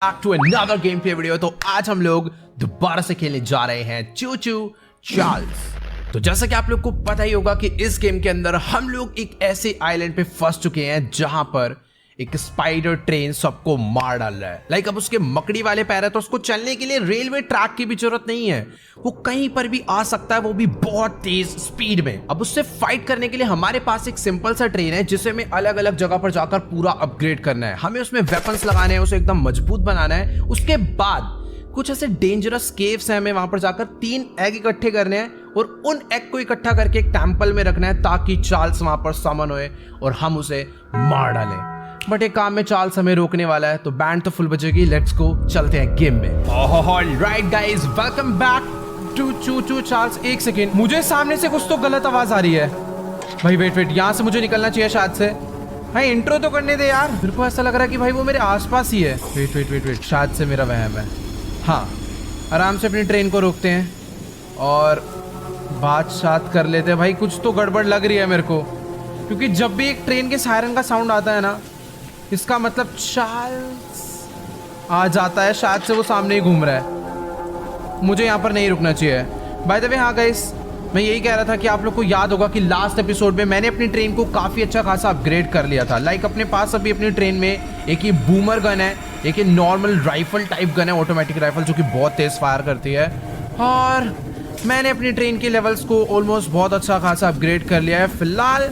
Back to another game play video. तो आज हम लोग दोबारा से खेलने जा रहे हैं चू चू चार्ल्स। तो जैसा कि आप लोग को पता ही होगा कि इस गेम के अंदर हम लोग एक ऐसे आइलैंड पे फंस चुके हैं जहां पर एक स्पाइडर ट्रेन सबको मार डाल रहा है। अब उसके मकड़ी वाले पैर है तो उसको चलने के लिए रेलवे ट्रैक की भी जरूरत नहीं है, वो कहीं पर भी आ सकता है, वो भी बहुत तेज स्पीड में। अब उससे फाइट करने के लिए हमारे पास एक सिंपल सा ट्रेन है जिसे हमें अलग अलग जगह पर जाकर पूरा अपग्रेड करना है। हमें उसमें वेपन्स लगाने हैं, उसे एकदम मजबूत बनाना है। उसके बाद कुछ ऐसे डेंजरस केव्स हैं, हमें वहां पर जाकर 3 एग इकट्ठे करने हैं और उन एग को इकट्ठा करके एक टेंपल में रखना है ताकि चार्ल्स वहां पर समन होए और हम उसे मार डालें। बट एक काम में चार्ल्स हमें रोकने वाला है, तो बैंड तो फुल बजेगी। लेट्स गो, चलते हैं गेम में। Alright guys, welcome back to Choo Choo Charles. एक सेकेंड, मुझे सामने से कुछ तो गलत आवाज आ रही है भाई। वेट, यहाँ से मुझे निकलना चाहिए शायद से। भाई इंट्रो तो करने दे यार, मेरे को ऐसा लग रहा है कि भाई वो मेरे आसपास ही है। वेट, शायद से मेरा वहम है। हाँ, आराम से अपनी ट्रेन को रोकते हैं और बात कर लेते हैं। भाई कुछ तो गड़बड़ लग रही है मेरे को, क्योंकि जब भी एक ट्रेन के सायरन का साउंड आता है ना, इसका मतलब चार्ल्स आ जाता है। शायद से वो सामने ही घूम रहा है, मुझे यहाँ पर नहीं रुकना चाहिए। बाय द वे, हाँ गाइस, मैं यही कह रहा था कि आप लोग को याद होगा कि लास्ट एपिसोड में मैंने अपनी ट्रेन को काफ़ी अच्छा खासा अपग्रेड कर लिया था। अपने पास अभी अपनी ट्रेन में एक ही बूमर गन है, एक ही नॉर्मल राइफल टाइप गन है, ऑटोमेटिक राइफल, जो कि बहुत तेज़ फायर करती है। और मैंने अपनी ट्रेन के लेवल्स को ऑलमोस्ट बहुत अच्छा खासा अपग्रेड कर लिया है। फिलहाल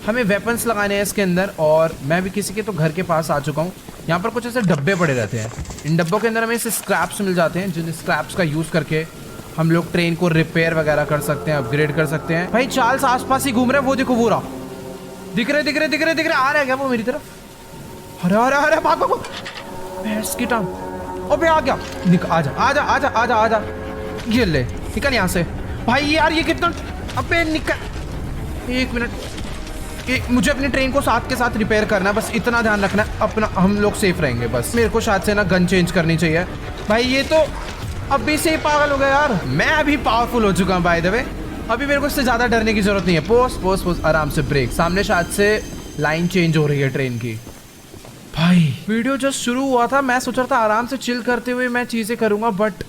हमें वेपन्स लगाने हैं इसके अंदर, और मैं भी किसी के तो घर के पास आ चुका हूँ। यहाँ पर कुछ ऐसे डब्बे पड़े रहते हैं, इन डब्बों के अंदर हमें ऐसे स्क्रैप्स मिल जाते हैं, जिन स्क्रैप्स का यूज़ करके हम लोग ट्रेन को रिपेयर वगैरह कर सकते हैं, अपग्रेड कर सकते हैं। भाई चार्ल्स आसपास ही घूम रहा है, वो देखो, वो रहा, दिख रहे आ रहा है क्या वो मेरी तरफ? अरे भाग, भैंस की टांग, अबे आ गया, आजा, ये ले, निकल यहाँ से। भाई यार ये कितना, अबे निकल, एक मिनट, मुझे अपनी ट्रेन को साथ के साथ रिपेयर करना है, बस इतना ध्यान रखना है अपना, हम लोग सेफ रहेंगे। बस मेरे को शायद से ना गन चेंज करनी चाहिए। भाई ये तो अभी से ही पागल हो गया यार। मैं अभी पावरफुल हो चुका हूँ बाय द वे, अभी मेरे को इससे ज्यादा डरने की जरूरत नहीं है। पोस्ट आराम से ब्रेक। सामने शायद से लाइन चेंज हो रही है ट्रेन की। भाई वीडियो जस्ट शुरू हुआ था, मैं सोच रहा था आराम से चिल करते हुए मैं चीजें करूंगा, बट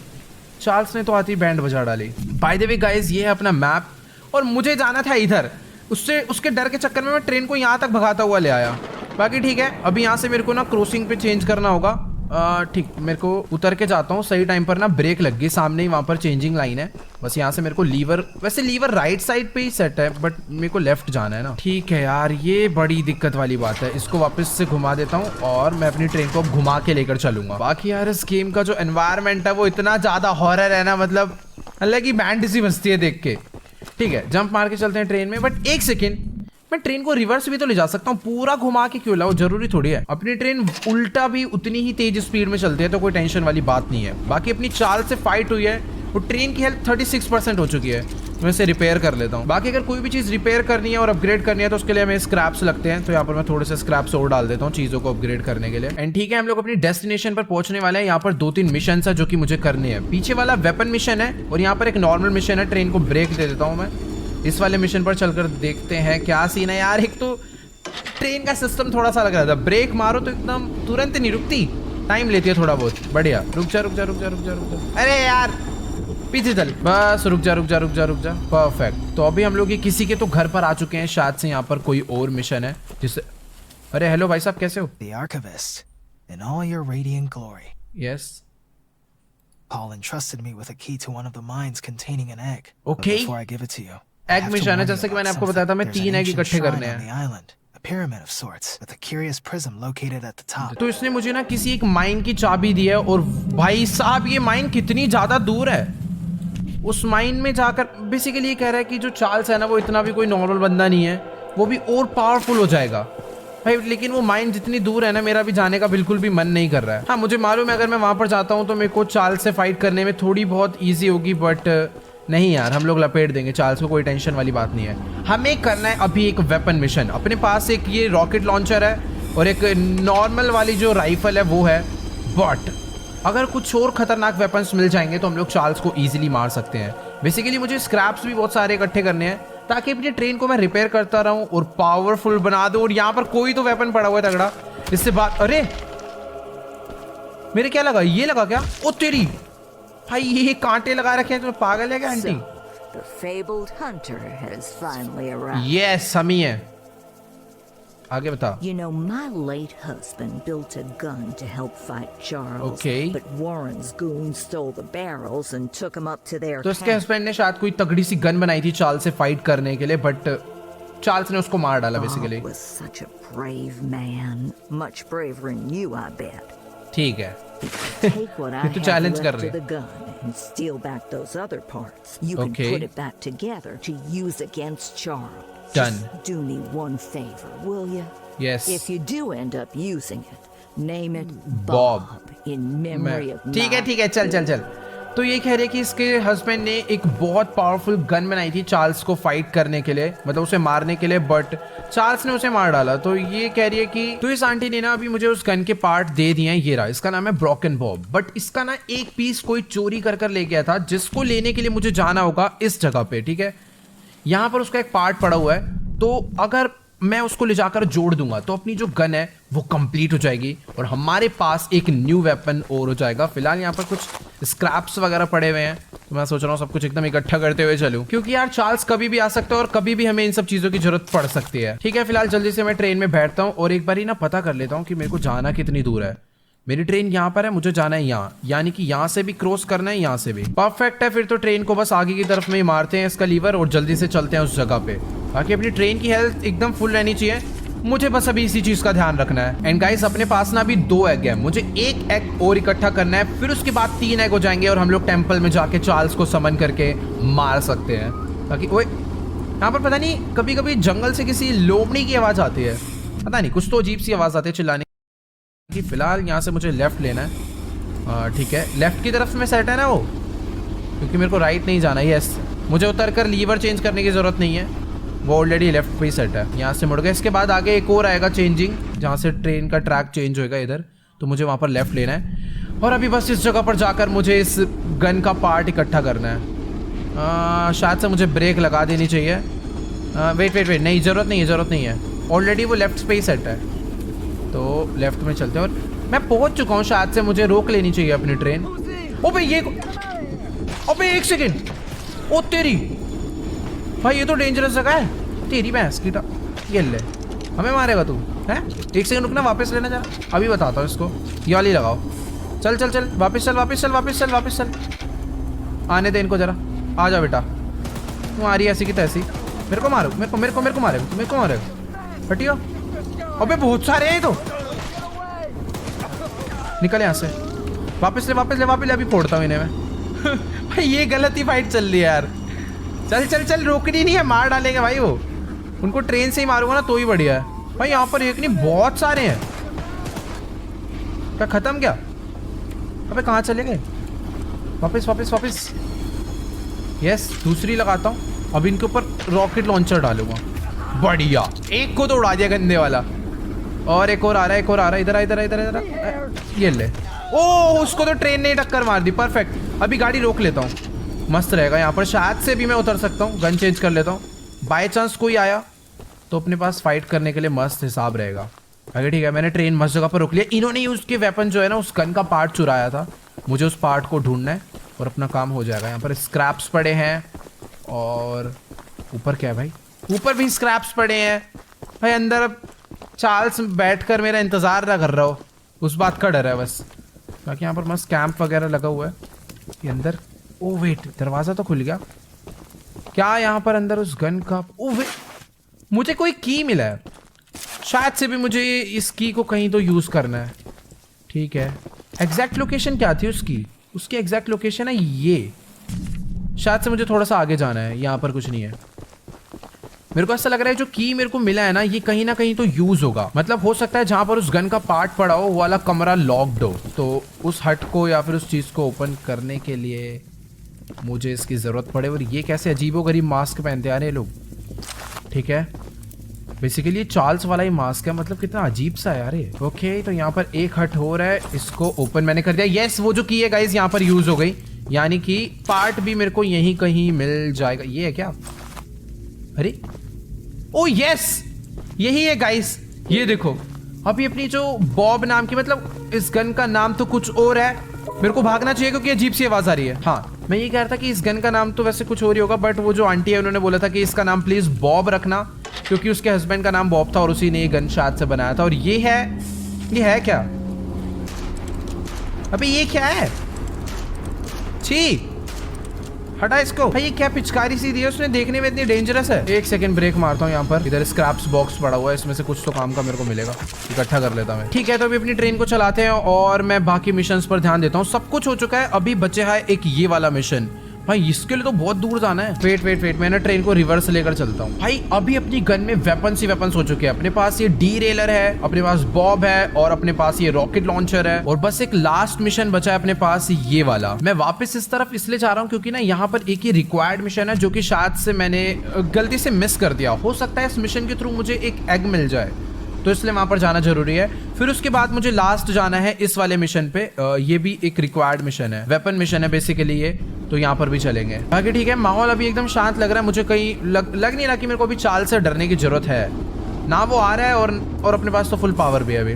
चार्ल्स ने तो आती बैंड बजा डाली। बाय द वे गाइस, ये है अपना मैप, और मुझे जाना था इधर। उसके डर के चक्कर में मैं ट्रेन को यहाँ तक भगाता हुआ ले आया। बाकी ठीक है, अभी यहाँ से मेरे को ना क्रॉसिंग पे चेंज करना होगा। ठीक, मेरे को उतर के जाता हूँ। सही टाइम पर ना ब्रेक लग गई, सामने ही वहाँ पर चेंजिंग लाइन है। बस यहाँ से मेरे को वैसे लीवर राइट साइड पे ही सेट है, बट मेरे को लेफ्ट जाना है ना। ठीक है यार, ये बड़ी दिक्कत वाली बात है। इसको वापस से घुमा देता हूँ और मैं अपनी ट्रेन को घुमा के लेकर चलूंगा। बाकी यार इस गेम का जो एनवायरमेंट है वो इतना ज्यादा हॉरर है ना, मतलब अलग ही बैंड सी बजती है देख के। ठीक है, जंप मार के चलते हैं ट्रेन में, बट एक सेकेंड, मैं ट्रेन को रिवर्स भी तो ले जा सकता हूँ, पूरा घुमा के क्यों लाऊं? जरूरी थोड़ी है। अपनी ट्रेन उल्टा भी उतनी ही तेज स्पीड में चलती है, तो कोई टेंशन वाली बात नहीं है। बाकी अपनी चार्ल्स से फाइट हुई है, वो ट्रेन की हेल्थ 36% हो चुकी है, मैं इसे रिपेयर कर लेता हूँ। बाकी अगर कोई भी चीज़ रिपेयर करनी है और अपग्रेड करनी है तो उसके लिए हमें स्क्रैप्स लगते हैं, तो यहाँ पर मैं थोड़े से स्क्रैप्स और डाल देता हूँ चीज़ों को अपग्रेड करने के लिए। एंड ठीक है, हम लोग अपनी डेस्टिनेशन पर पहुंचने वाले हैं। यहाँ पर 2-3 मिशन है जो कि मुझे करने हैं। पीछे वाला वेपन मिशन है और यहाँ पर एक नॉर्मल मिशन है। ट्रेन को ब्रेक दे देता हूँ मैं। इस वाले मिशन पर चलकर देखते हैं क्या सीन है यार। एक तो ट्रेन का सिस्टम थोड़ा सा लग रहा था, ब्रेक मारो तो एकदम तुरंत नहीं रुकती, टाइम लेती है थोड़ा बहुत। बढ़िया, रुक जा। अरे यार पीछे चल, बस रुक जा। परफेक्ट। तो अभी हम लोग ये किसी के तो घर पर आ चुके हैं, शायद से यहाँ पर कोई और मिशन है जिससे। अरे हेलो भाई साहब, कैसे हो? The Archivist, in all your radiant glory. Yes. Paul entrusted me with a key to one of the mines containing an egg. Okay. But before I give it to you, egg mission है, जैसे कि मैंने आपको बताया था, मैं 3 egg इकट्ठे करने हैं। pyramid of sorts with a curious prism located at the top. तो इसने मुझे ना किसी एक माइन की चाबी दी है, और भाई साहब ये माइन कितनी ज्यादा दूर है। उस माइन में जाकर बेसिकली ये कह रहा है कि जो चार्ल्स है ना, वो इतना भी कोई नॉर्मल बंदा नहीं है, वो भी और पावरफुल हो जाएगा भाई। लेकिन वो माइन जितनी दूर है ना, मेरा भी जाने का बिल्कुल भी मन नहीं कर रहा है। हाँ, मुझे मालूम है अगर मैं वहां पर जाता हूँ तो मेरे को चार्ल्स से फाइट करने में थोड़ी बहुत ईजी होगी, बट नहीं यार, हम लोग लपेट देंगे चार्ल्स को, कोई टेंशन वाली बात नहीं है। हमें करना है अभी एक वेपन मिशन। अपने पास एक ये रॉकेट लॉन्चर है और एक नॉर्मल वाली जो राइफल है वो है, बट अगर कुछ और खतरनाक वेपन्स मिल जाएंगे तो हम लोग चार्ल्स को इजीली मार सकते हैं। बेसिकली मुझे स्क्रैप्स भी बहुत सारे इकट्ठे करने हैं ताकि अपनी ट्रेन को मैं रिपेयर करता रहूं और पावरफुल बना दूं। और यहाँ पर कोई तो वेपन पड़ा हुआ है तगड़ा, इससे बात। अरे मेरे क्या लगा, ये लगा क्या? ओ तेरी भाई, ये कांटे लगा रखे हैं, तुम्हें पागल है क्या aunty? The fabled hunter has finally arrived. Yes, हम ही है। आगे बता। You know, my late husband built a gun to help fight Charles. Okay. But Warren's goons stole the barrels and took him up to their तो इसके camp. Husband ने शायद कोई तगड़ी सी गन बनाई थी चार्ल्स से फाइट करने के लिए, बट चार्ल्स ने उसको मार डाला basically. Bob was such a brave man. Much braver than you, I bet. ठीक है। Take what I तू have challenge कर left रही of the gun and steal back those other parts. You can Okay. put it back together to use against Charles. Done. Just do me one favor, will you? Yes. If you do end up using it, name it Bob. Bob in memory of ठीक है my ठीक है, चल चल चल। तो ये कह रहे कि इसके हस्बैंड ने एक बहुत पावरफुल गन बनाई थी चार्ल्स को फाइट करने के लिए, मतलब उसे मारने के लिए, बट चार्ल्स ने उसे मार डाला। तो ये कह रही है कि तो इस आंटी ने ना अभी मुझे उस गन के पार्ट दे दिए हैं, ये रहा, इसका नाम है ब्रोकन बॉब। बट इसका ना एक पीस कोई चोरी कर कर ले गया था, जिसको लेने के लिए मुझे जाना होगा इस जगह पे। ठीक है, यहाँ पर उसका एक पार्ट पड़ा हुआ है, तो अगर मैं उसको ले जाकर जोड़ दूंगा तो अपनी जो गन है वो कंप्लीट हो जाएगी और हमारे पास एक न्यू वेपन और हो जाएगा। फिलहाल यहाँ पर कुछ स्क्रैप्स वगैरह पड़े हुए हैं, तो मैं सोच रहा हूँ सब कुछ एकदम इकट्ठा करते हुए चलूं, क्योंकि यार चार्ल्स कभी भी आ सकता है और कभी भी हमें इन सब चीज़ों की जरूरत पड़ सकती है। ठीक है, फिलहाल जल्दी से मैं ट्रेन में बैठता हूँ और एक बार ही ना पता कर लेता हूँ कि मेरे को जाना कितनी दूर है। मेरी ट्रेन यहाँ पर है, मुझे जाना है यहाँ, यानी कि यहाँ से भी क्रॉस करना है, यहाँ से भी। परफेक्ट है, फिर तो ट्रेन को बस आगे की तरफ में ही मारते हैं इसका लीवर और जल्दी से चलते हैं उस जगह पे, ताकि अपनी ट्रेन की हेल्थ एकदम फुल रहनी चाहिए। मुझे बस अभी इसी चीज का ध्यान रखना है। एंड गाइस, अपने पास ना अभी 2 एग है, मुझे एक एग और इकट्ठा करना है, फिर उसके बाद 3 एग हो जाएंगे और हम लोग टेंपल में जाके चार्ल्स को समन करके मार सकते हैं। ताकि ओए, यहाँ पर पता नहीं कभी कभी जंगल से किसी लोमड़ी की आवाज आती है, पता नहीं कुछ तो अजीब सी आवाज आती है चिल्लाने की। फिलहाल यहाँ से मुझे लेफ्ट लेना है। ठीक है, लेफ्ट की तरफ में सेट है ना वो, क्योंकि मेरे को राइट नहीं जाना। यस, मुझे उतर कर लीवर चेंज करने की जरूरत नहीं है, वो ऑलरेडी लेफ्ट पे ही सेट है। यहाँ से मुड़ गए, इसके बाद आगे एक और आएगा चेंजिंग, जहाँ से ट्रेन का ट्रैक चेंज होएगा इधर, तो मुझे वहाँ पर लेफ्ट लेना है। और अभी बस इस जगह पर जाकर मुझे इस गन का पार्ट इकट्ठा करना है। शायद से मुझे ब्रेक लगा देनी चाहिए। वेट, नहीं, ज़रूरत नहीं है, ऑलरेडी वो लेफ्ट पे ही सेट है, तो लेफ्ट में चलते हैं। और मैं पहुँच चुका हूँ, शायद से मुझे रोक लेनी चाहिए अपनी ट्रेन। अबे एक सेकेंड, ओ तेरी भाई, ये तो डेंजरस जगह है, तेरी भैंस की। ये ले, हमें मारेगा तू हैं? एक सेकंड रुकना, वापस लेना जरा, अभी बताता हूँ इसको। ये वाली लगाओ, चल चल चल, वापस चल, आने दे इनको जरा, आ जा बेटा। तू आ रही ऐसी की तैसी, मेरे को मारेगा, हटियो। अबे बहुत सारे हैं तो, निकल यहाँ से, वापस ले, अभी फोड़ता हूँ इन्हें मैं। भाई ये गलत ही फाइट चल रही है यार। चल, रोकनी नहीं है, मार डालेंगे भाई वो। उनको ट्रेन से ही मारूंगा ना तो ही बढ़िया है। भाई यहाँ पर एक नहीं बहुत सारे हैं। क्या खत्म क्या? अबे कहाँ चले गए? वापस। यस, दूसरी लगाता हूँ। अब इनके ऊपर रॉकेट लॉन्चर डालूंगा, बढ़िया। एक को तो उड़ा दिया गंदे वाला, और एक और आ रहा है, इधर। ये ले, ओ उसको तो ट्रेन ने टक्कर मार दी, परफेक्ट। अभी गाड़ी रोक लेता हूँ, मस्त रहेगा। यहाँ पर शायद से भी मैं उतर सकता हूँ, गन चेंज कर लेता हूँ, बाय चांस कोई आया तो अपने पास फाइट करने के लिए मस्त हिसाब रहेगा। अगर ठीक है, मैंने ट्रेन मस्त जगह पर रोक लिया। इन्होंने यूज के वेपन जो है ना, उस गन का पार्ट चुराया था, मुझे उस पार्ट को ढूंढना है और अपना काम हो जाएगा। यहाँ पर स्क्रैप्स पड़े हैं, और ऊपर क्या है भाई? ऊपर भी स्क्रैप्स पड़े हैं भाई। अंदर चार्ल्स बैठकर मेरा इंतजार ना कर रहा हो, उस बात का डर है बस। बाकी यहाँ पर मस्त कैंप वगैरह लगा हुआ है। ये अंदर, ओ वेट, दरवाजा तो खुल गया क्या? यहाँ पर अंदर उस गन का, ओ वेट, मुझे कोई की मिला है, शायद से भी मुझे इस की को कहीं तो यूज करना है। ठीक है, एग्जैक्ट लोकेशन क्या थी उसकी एग्जैक्ट लोकेशन है ये। शायद से मुझे थोड़ा सा आगे जाना है, यहाँ पर कुछ नहीं है। मेरे को ऐसा लग रहा है जो की मेरे को मिला है ना, ये कहीं ना कहीं तो यूज होगा। मतलब हो सकता है जहां पर उस गन का पार्ट पड़ा हो वो वाला कमरा लॉक्ड हो, तो उस हट को या फिर उस चीज को ओपन करने के लिए मुझे इसकी जरूरत पड़े। और ये कैसे अजीबोगरीब मास्क पहनते आ रहे हैं लोग। ठीक है, बेसिकली ये चार्ल्स वाला ही मास्क है, मतलब कितना अजीब सा है यार ये। ओके, तो यहाँ पर एक हट हो रहा है, इसको ओपन मैंने कर दिया। यस, वो जो की है गाइस यहाँ पर यूज हो गई, यानी कि पार्ट भी मेरे को यहीं कहीं मिल जाएगा। ये है क्या? अरे ओ यस, यही है गाइस, ये देखो अभी अपनी जो बॉब नाम की, मतलब इस गन का नाम तो कुछ और है, मेरे को भागना चाहिए क्योंकि अजीब सी आवाज आ रही है। हाँ, मैं ये कह रहा था कि इस गन का नाम तो वैसे कुछ और ही होगा, बट वो जो आंटी है उन्होंने बोला था कि इसका नाम प्लीज बॉब रखना, क्योंकि उसके हस्बैंड का नाम बॉब था और उसी ने ये गन शायद से बनाया था। और ये है क्या? अबे ये क्या है? छी, हटा इसको भाई। ये क्या पिचकारी सी दी है उसने, देखने में इतनी डेंजरस है। एक सेकंड ब्रेक मारता हूँ यहाँ पर। इधर स्क्रैप्स बॉक्स पड़ा हुआ है, इसमें से कुछ तो काम का मेरे को मिलेगा, इकट्ठा कर लेता मैं। ठीक है, तो अभी अपनी ट्रेन को चलाते हैं और मैं बाकी मिशंस पर ध्यान देता हूँ। सब कुछ हो चुका है, अभी बचे है एक ये वाला मिशन। भाई इसके लिए तो बहुत दूर जाना है। वेट, मैं ना ट्रेन को रिवर्स लेकर चलता हूँ। भाई अभी अपनी गन में वेपन्स ही वेपन्स हो चुके हैं। अपने पास ये डीरेलर है, अपने पास बॉब है और अपने पास ये रॉकेट लॉन्चर है, और बस एक लास्ट मिशन बचा है अपने पास, ये वाला। मैं वापस इस तरफ इसलिए जा रहा हूँ क्योंकि ना यहाँ पर एक ही रिक्वायर्ड मिशन है जो कि शायद से मैंने गलती से मिस कर दिया। हो सकता है इस मिशन के थ्रू मुझे एक एग मिल जाए, तो इसलिए वहां पर जाना जरूरी है। फिर उसके बाद मुझे लास्ट जाना है इस वाले मिशन पे। ये भी एक रिक्वायर्ड मिशन है, वेपन मिशन है बेसिकली ये, तो यहाँ पर भी चलेंगे। बाकी ठीक है, माहौल अभी एकदम शांत लग रहा है। मुझे कहीं लग नहीं रहा कि मेरे को अभी चाल से डरने की जरूरत है ना। वो आ रहा है और अपने पास तो फुल पावर भी है अभी।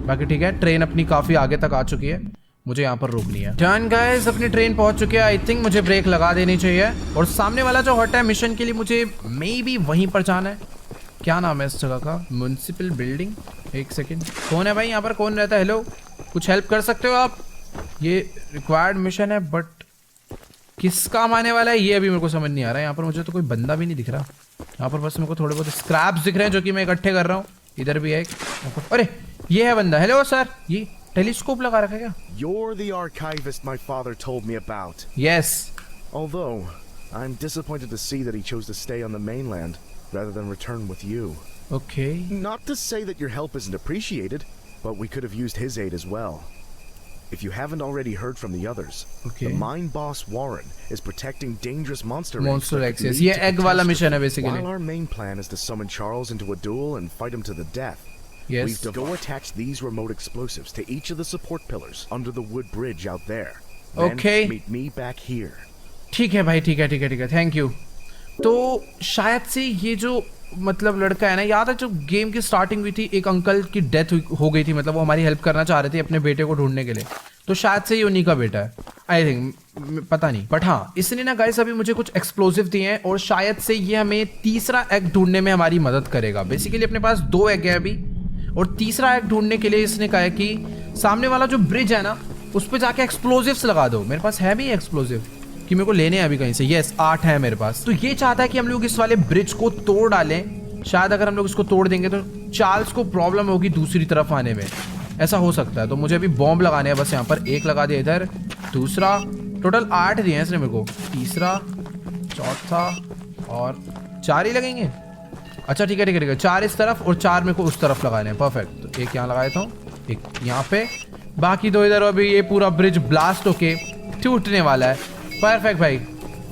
बाकी ठीक है, ट्रेन अपनी काफी आगे तक आ चुकी है, मुझे यहाँ पर रोकनी है। डन गाइस, अपनी ट्रेन पहुंच चुकी है। आई थिंक मुझे ब्रेक लगा देनी चाहिए। और सामने वाला जो हट है मिशन के लिए, मुझे मे बी वहीं पर जाना है। क्या नाम है इस जगह का? Municipal building. एक सेकंड, कौन है भाई यहाँ पर? कौन रहता है? हेलो, कुछ हेल्प कर सकते हो आप? ये रिक्वायर्ड मिशन है, बट किस काम आने वाला है ये अभी मेरे को समझ नहीं आ रहा है। यहाँ पर मुझे तो कोई बंदा भी नहीं दिख रहा। यहाँ पर बस मेरे को थोड़े बहुत स्क्रैप्स दिख रहे हैं जो कि मैं इकट्ठे कर रहा हूँ। इधर भी है एक, अरे ये है बंदा। हेलो सर, ये टेलीस्कोप लगा रखा है क्या? You're the archivist my father told me about. Yes. Although, I'm disappointed to see that he chose to stay on the mainland rather than return with you. Okay. Not to say that your help isn't appreciated, but we could have used his aid as well. If you haven't already heard from the others, Okay. the mine boss Warren is protecting dangerous monster eggs. Monster that eggs, could yes. lead ये to egg वाला catastrophe. mission है basically. While our main plan is to summon Charles into a duel and fight him to the death, Yes. we've to go attach these remote explosives to each of the support pillars under the wood bridge out there. Then Okay. meet me back here. ठीक है भाई, ठीक है, thank you. तो शायद से ये जो मतलब लड़का है ना, याद है जो गेम की स्टार्टिंग हुई थी, एक अंकल की डेथ हो गई थी, मतलब वो हमारी हेल्प करना चाह रहे थे अपने बेटे को ढूंढने के लिए। तो शायद से ये उन्हीं का बेटा है, आई थिंक, पता नहीं। बट हाँ, इसने ना गाइस अभी मुझे कुछ एक्सप्लोसिव दिए हैं और शायद से ये हमें तीसरा एग ढूंढने में हमारी मदद करेगा। बेसिकली अपने पास 2 एग है अभी, और तीसरा एग ढूंढने के लिए इसने कहा है कि सामने वाला जो ब्रिज है ना, उस पर जाके एक्सप्लोसिव्स लगा दो। मेरे पास है भी एक्सप्लोसिव कि मेरे को लेने हैं अभी कहीं से। यस, 8 है मेरे पास। तो ये चाहता है कि हम लोग इस वाले ब्रिज को तोड़ डालें। शायद अगर हम लोग इसको तोड़ देंगे तो चार्ल्स को प्रॉब्लम होगी दूसरी तरफ आने में, ऐसा हो सकता है। तो मुझे अभी बॉम्ब लगाने हैं बस। यहाँ पर एक लगा दिया, इधर दूसरा, टोटल 8 दिए हैं इसने मेरे को। तीसरा, चौथा और 4 ही लगेंगे। अच्छा ठीक है, 4 इस तरफ और 4 मेरे को उस तरफ लगाने हैं। परफेक्ट। तो एक यहाँ लगा देता हूँ, एक यहाँ पे, बाकी 2 इधर। अभी ये पूरा ब्रिज ब्लास्ट होके टूटने वाला है। परफेक्ट भाई,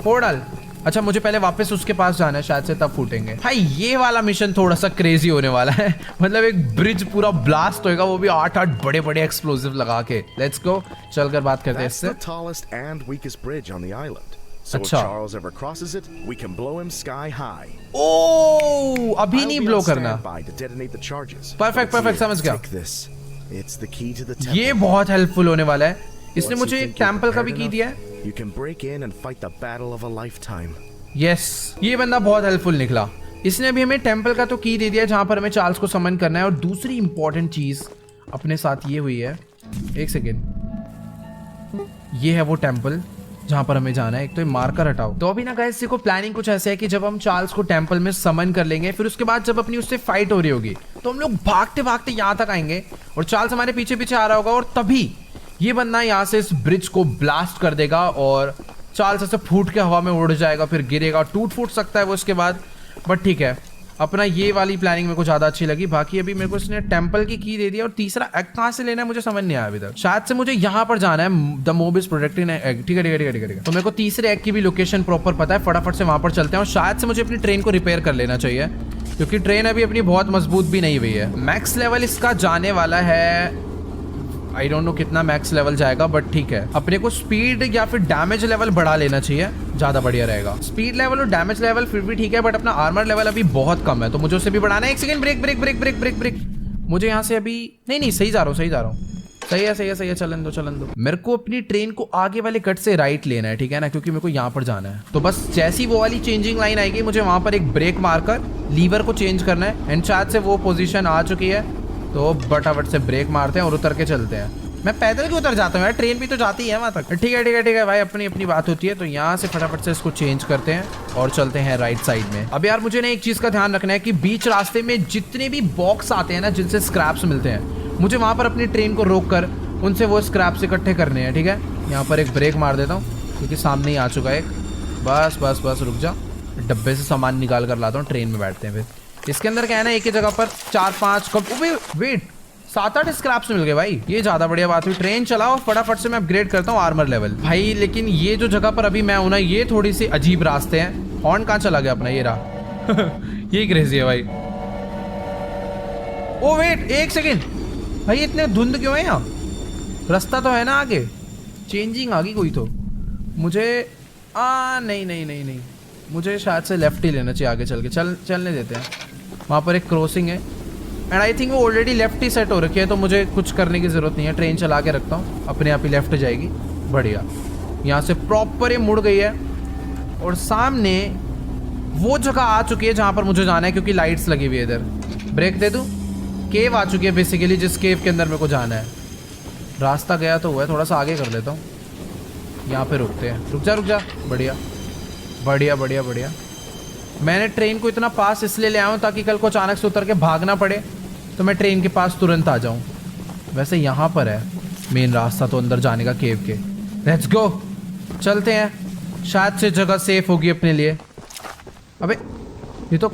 फोड़ डाल। अच्छा, मुझे पहले वापस उसके पास जाना है, शायद से तब फूटेंगे। भाई ये वाला मिशन थोड़ा सा क्रेजी होने वाला है। मतलब एक ब्रिज पूरा ब्लास्ट होएगा, वो भी 8 बड़े बड़े एक्सप्लोसिव लगा के। लेट्स गो, चलकर बात करते हैं That's इससे। the tallest and weakest bridge on the island. So if अच्छा। Charles ever crosses it, we can blow him sky high. ओ, अभी I'll नहीं be ब्लो on करना। standby to detonate the charges. Perfect, But perfect, here, समझ गया। take this. It's the key to the temple. ये बहुत helpful होने वाला है। इसने Once you मुझे एक think you're टेम्पल का भी prepared की enough, दिया है। You can break in and fight the battle of a lifetime. Yes, ये बंदा बहुत हेल्पफुल निकला। इसने अभी हमें टेम्पल का तो की दे दिया जहां पर हमें चार्ल्स को समन करना है। और दूसरी इंपॉर्टेंट चीज अपने साथ ये हुई है, एक सेकेंड, ये है वो टेम्पल जहां पर हमें जाना है। एक तो ये मार्कर हटाओ। तो अभी ना गाइस देखो, प्लानिंग कुछ ऐसे है कि जब हम चार्ल्स को टेम्पल में समन कर लेंगे, फिर उसके बाद जब अपनी उससे फाइट हो रही होगी तो हम लोग भागते भागते यहाँ तक आएंगे और चार्ल्स हमारे पीछे पीछे आ रहा होगा, और तभी ये बंदा यहाँ से इस ब्रिज को ब्लास्ट कर देगा और चार्ल्स ऐसे फूट के हवा में उड़ जाएगा, फिर गिरेगा, टूट फूट सकता है वो इसके बाद। बट ठीक है, अपना ये वाली प्लानिंग मेरे को ज्यादा अच्छी लगी। बाकी अभी मेरे को इसने टेम्पल की दे दिया, और तीसरा एग कहाँ से लेना है मुझे समझ नहीं आया अभी तक। शायद से मुझे यहाँ पर जाना है, the mob is protecting egg. ठीक है। तो मेरे को तीसरे एग की भी लोकेशन प्रॉपर पता है। फटाफट से वहां पर चलते हैं, और शायद से मुझे अपनी ट्रेन को रिपेयर कर लेना चाहिए, क्योंकि ट्रेन अभी अपनी बहुत मजबूत भी नहीं हुई है। मैक्स लेवल इसका जाने वाला है, आई डोंट नो कितना मैक्स लेवल जाएगा, बट ठीक है। अपने को स्पीड या फिर डैमेज लेवल बढ़ा लेना चाहिए, ज्यादा बढ़िया रहेगा। स्पीड लेवल और डैमेज लेवल फिर भी ठीक है, बट अपना आर्मर लेवल अभी बहुत कम है, तो मुझे उसे भी बढ़ाना है। एक सेकंड, ब्रेक। मुझे यहाँ से अभी नहीं सही जा रहा हूँ, सही जा रहा हूँ। सही है, चलन दो। मेरे को अपनी ट्रेन को आगे वाले कट से राइट लेना है, ठीक है ना, क्योंकि मेरे को यहाँ पर जाना है। तो बस जैसी वो वाली चेंजिंग लाइन आएगी मुझे वहां पर एक ब्रेक मारकर लीवर को चेंज करना है। एंड शायद से वो पोजीशन आ चुकी है, तो फटाफट से ब्रेक मारते हैं और उतर के चलते हैं। मैं पैदल क्यों उतर जाता हूँ यार, ट्रेन भी तो जाती है वहां तक। ठीक है भाई, अपनी बात होती है। तो यहाँ से फटाफट से इसको चेंज करते हैं और चलते हैं राइट साइड में। अब यार मुझे ना एक चीज का ध्यान रखना है कि बीच रास्ते में जितने भी बॉक्स आते हैं ना, जिनसे स्क्रैप्स मिलते हैं, मुझे वहां पर अपनी ट्रेन को रोक कर उनसे वो स्क्रैप्स इकट्ठे करने हैं, ठीक है। यहाँ पर एक ब्रेक मार देता हूँ क्योंकि सामने ही आ चुका है एक। बस रुक जा, डब्बे से सामान निकाल कर लाता हूँ, ट्रेन में बैठते हैं फिर। इसके अंदर क्या है ना, एक ही जगह पर 4-5 कप, वेट 7-8 स्क्रैप्स मिल गए भाई, ये ज्यादा बढ़िया बात हुई। ट्रेन चलाओ, फटाफट से मैं अपग्रेड करता हूँ आर्मर लेवल भाई। लेकिन ये जो जगह पर अभी मैं हूं ना, ये थोड़ी सी अजीब रास्ते हैं। हॉर्न कहाँ चला गया अपना, ये रहा ये क्रेजी है भाई। ओ वेट 1 सेकेंड भाई, इतने धुंध क्यों है यहाँ? रास्ता तो है ना आगे, चेंजिंग आ गई कोई तो। मुझे नहीं, मुझे शायद से लेफ्ट ही लेना चाहिए आगे चल के। चलने देते हैं। वहाँ पर एक क्रॉसिंग है एंड आई थिंक वो ऑलरेडी लेफ्ट ही सेट हो रखी है, तो मुझे कुछ करने की ज़रूरत नहीं है। ट्रेन चला के रखता हूँ, अपने आप ही लेफ्ट जाएगी। बढ़िया, यहाँ से प्रॉपर ये मुड़ गई है और सामने वो जगह आ चुकी है जहाँ पर मुझे जाना है, क्योंकि लाइट्स लगी हुई है इधर। ब्रेक दे दूँ? केव आ चुकी है बेसिकली, जिस केव के अंदर मेरे को जाना है। रास्ता गया तो हुआ है, थोड़ा सा आगे कर लेता हूँ। यहाँ पे रुकते हैं, रुक जा। बढ़िया। मैंने ट्रेन को इतना पास इसलिए ले आया हूँ ताकि कल को अचानक से उतर के भागना पड़े तो मैं ट्रेन के पास तुरंत आ जाऊँ। वैसे यहाँ पर है मेन रास्ता तो अंदर जाने का केव के। लेट्स गो, चलते हैं। शायद से जगह सेफ होगी अपने लिए। अबे ये तो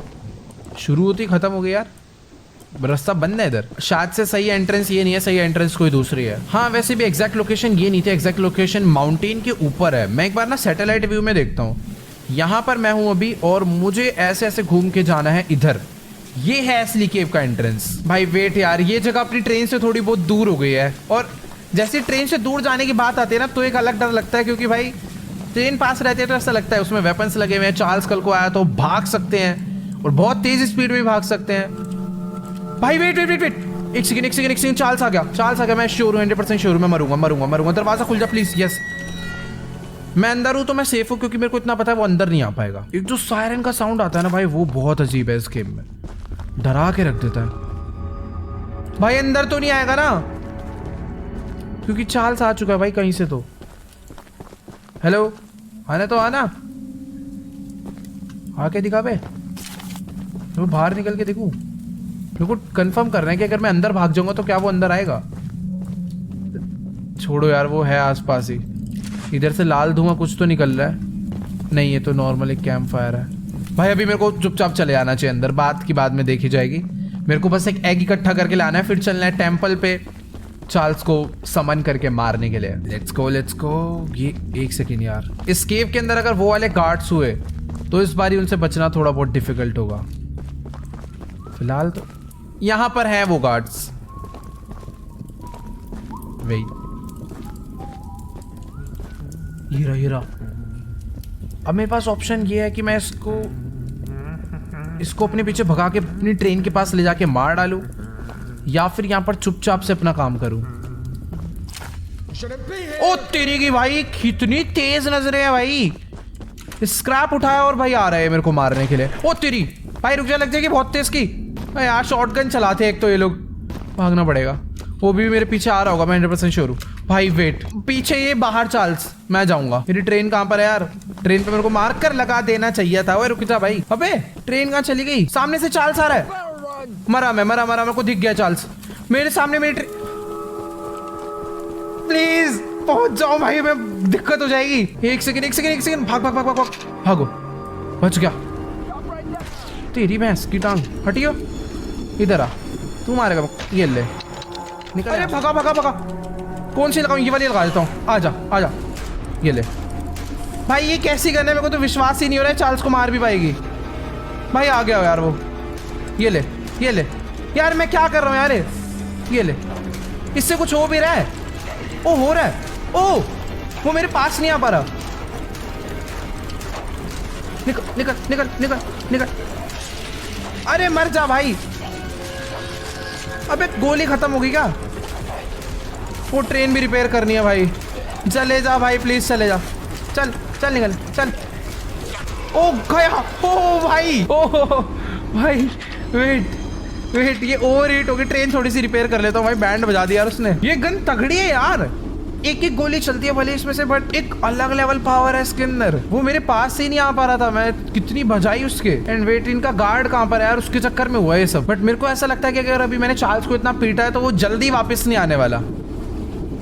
शुरू होती खत्म हो गई यार, रास्ता बंद है इधर। शायद से सही एंट्रेंस ये नहीं है, सही एंट्रेंस कोई दूसरी है। हाँ वैसे भी एग्जैक्ट लोकेशन ये नहीं थी, एग्जैक्ट लोकेशन माउंटेन के ऊपर है। मैं एक बार ना सैटेलाइट व्यू में देखता हूँ। यहाँ पर मैं हूँ अभी और मुझे ऐसे घूम के जाना है इधर। ये है असली केव का एंट्रेंस। भाई वेट यार, ये जगह अपनी ट्रेन से थोड़ी बहुत दूर हो गई है और जैसे ट्रेन से दूर जाने की बात आती है ना, तो एक अलग डर लगता है, क्योंकि भाई ट्रेन पास रहती है तो ऐसा लगता है उसमें वेपन्स लगे हुए हैं। चार्ल्स कल को आया तो भाग सकते हैं और बहुत तेज स्पीड में भाग सकते हैं। भाई वेट एक सेकंड, चार्ल्स आ गया। मैं श्योर हूँ, 100% श्योर हूँ, मैं मरूंगा। दरवाजा खुल जा प्लीज। यस, मैं अंदर हूँ तो मैं सेफ हूँ, क्योंकि मेरे को इतना पता है वो अंदर नहीं आ पाएगा। एक जो सायरन का साउंड आता है ना भाई, वो बहुत अजीब है इस गेम में, डरा के रख देता है। भाई अंदर तो नहीं आएगा ना, क्योंकि चार्ल्स आ चुका है भाई कहीं से तो। हेलो, आना आके दिखा बे, तो बाहर निकल के देखूं। मेरे को कंफर्म करना है कि अगर मैं अंदर भाग जाऊंगा तो क्या वो अंदर आएगा। छोड़ो यार, वो है आसपास ही। इधर से लाल धुआं कुछ तो निकल रहा है। नहीं, ये तो नॉर्मल एक कैंप फायर है। भाई अभी मेरे को चुपचाप चले आना चाहिए अंदर, बात की बाद में देखी जाएगी। मेरे को बस एक एग इकट्ठा करके लाना है, फिर चलना है टेम्पल पे चार्ल्स को समन करके मारने के लिए। Let's go. ये 1 सेकेंड यार, इस केव के अंदर अगर वो वाले गार्ड्स हुए तो इस बारी उनसे बचना थोड़ा बहुत डिफिकल्ट होगा। फिलहाल तो यहाँ पर है वो गार्ड्स। वेट, हीरा। अब मेरे पास ऑप्शन ये है कि मैं इसको अपने पीछे भगा के अपनी ट्रेन के पास ले जाके मार डालूं, या फिर यहाँ पर चुपचाप से अपना काम करूं। ओ तेरी की भाई, कितनी तेज नजरें हैं भाई। स्क्रैप उठाया और भाई आ रहे हैं मेरे को मारने के लिए। ओ तेरी भाई, रुक जा, लग जाएगी बहुत तेज की। यार शॉटगन चलाते हैं एक तो ये लोग, भागना पड़ेगा। वो भी मेरे पीछे आ रहा होगा, मैं 100% श्योर हूँ। भाई वेट, पीछे ये बाहर चार्ल्स, मैं जाऊंगा। मेरी ट्रेन कहाँ पर है यार? ट्रेन पे मेरे को मार्क कर लगा देना चाहिए था। ओए रुक जा भाई। अबे ट्रेन कहाँ चली गई? सामने से चार्ल्स आ रहा है। मरा मेरे को दिख गया चार्ल्स मेरे सामने। मेरी ट्रेन, प्लीज पहुंच जाओ भाई, मैं दिक्कत हो जाएगी। एक सेकंड, भागो। बच गया। तेरी भैंस की टांग, हटियो। इधर आ, तू मारेगा। ये ले, निकल। अरे भगा। कौन सी लगाऊं? ये वाली लगा देता हूँ। आजा। ये ले भाई। ये कैसी गन है? मेरे को तो विश्वास ही नहीं हो रहा है चार्ल्स को मार भी पाएगी। भाई आ गया यार वो। ये ले यार, मैं क्या कर रहा हूँ यार? ये ले, इससे कुछ हो भी रहा है? ओ हो रहा है। ओ वो मेरे पास नहीं आ पा रहा। निकल। अरे मर जा भाई। अबे गोली खत्म हो गई क्या? वो ट्रेन भी रिपेयर करनी है भाई। चले जा भाई प्लीज, चले जा। चल चल निकल चल। ओ गया। ओ भाई, ओ भाई वेट, ये ओवर हीट हो गई। ट्रेन थोड़ी सी रिपेयर कर लेता हूँ भाई। बैंड बजा दिया यार उसने। ये गन तगड़ी है यार, एक एक गोली चलती है भले इसमें से, बट एक अलग लेवल पावर है इसके अंदर। वो मेरे पास से ही नहीं आ पा रहा था, मैं कितनी बजाई उसके। एंड वेट, इनका गार्ड कहाँ पर है यार? उसके चक्कर में हुआ है ये सब। बट मेरे को ऐसा लगता है कि अगर अभी मैंने चार्ल्स को इतना पीटा है तो वो जल्दी वापस नहीं आने वाला,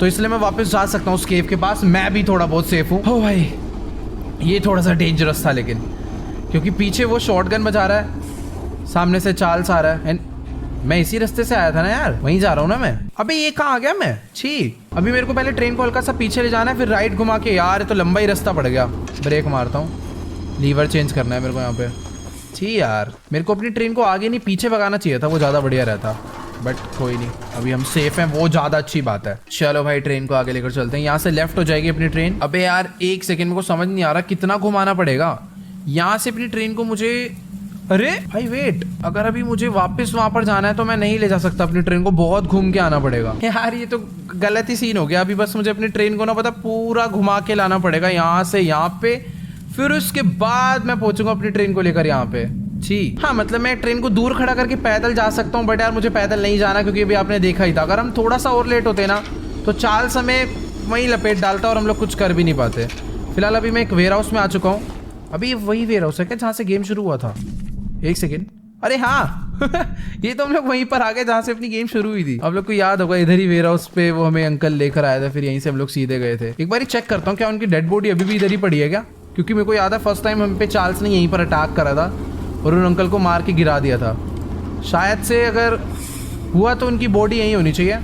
तो इसलिए मैं वापस जा सकता हूँ उस केव के पास। मैं भी थोड़ा बहुत सेफ हूँ। ओ भाई, ये थोड़ा सा डेंजरस था लेकिन, क्योंकि पीछे वो शॉटगन बजा रहा है, सामने से चार्ल्स आ रहा है। एंड मैं इसी रास्ते से आया था ना यार, वहीं जा रहा हूँ ना मैं। अबे ये कहाँ आ गया मैं? छी, अभी मेरे को पहले ट्रेन को हल्का सा पीछे ले जाना है, फिर राइट घुमा के। यार तो लंबा ही रास्ता पड़ गया। ब्रेक मारता हूँ, लीवर चेंज करना है मेरे को यहाँ पे। छी यार, मेरे को अपनी ट्रेन को आगे नहीं पीछे भगाना चाहिए था, वो ज़्यादा बढ़िया रहता। बट कोई नहीं, अभी हम सेफ हैं, वो ज़्यादा अच्छी बात है। चलो भाई, ट्रेन को आगे लेकर चलते हैं। यहाँ से लेफ्ट हो जाएगी अपनी ट्रेन। अबे यार एक सेकेंड, मेरे को समझ नहीं आ रहा कितना घुमाना पड़ेगा यहाँ से अपनी ट्रेन को मुझे। अरे भाई वेट, अगर अभी मुझे वापस वहां पर जाना है तो मैं नहीं ले जा सकता अपनी ट्रेन को, बहुत घूम के आना पड़ेगा। यार ये तो गलत ही सीन हो गया। अभी बस मुझे अपनी ट्रेन को ना पता पूरा घुमा के लाना पड़ेगा यहाँ से यहाँ पे, फिर उसके बाद मैं पहुंचूंगा अपनी ट्रेन को लेकर यहाँ पे। जी हाँ, मतलब मैं ट्रेन को दूर खड़ा करके पैदल जा सकता हूँ, बट यार मुझे पैदल नहीं जाना, क्योंकि अभी आपने देखा ही था अगर हम थोड़ा सा और लेट होते ना तो चार्ल्स हमें वहीं लपेट डालता और हम लोग कुछ कर भी नहीं पाते। फिलहाल अभी मैं एक वेयर हाउस में आ चुका हूँ। अभी वही वेयर हाउस है क्या जहाँ से गेम शुरू हुआ था? एक सेकेंड, अरे हाँ ये तो हम लोग वहीं पर आ गए जहाँ से अपनी गेम शुरू हुई थी। आप लोग को याद होगा, इधर ही वेयर हाउस पे वो हमें अंकल लेकर आया था, फिर यहीं से हम लोग सीधे गए थे। एक बार चेक करता हूँ क्या उनकी डेड बॉडी अभी भी इधर ही पड़ी है क्या, क्योंकि मेरे को याद है फर्स्ट टाइम हम पे चार्ल्स ने यहीं पर अटैक करा था और उन अंकल को मार के गिरा दिया था। शायद से अगर हुआ तो उनकी बॉडी यहीं होनी चाहिए।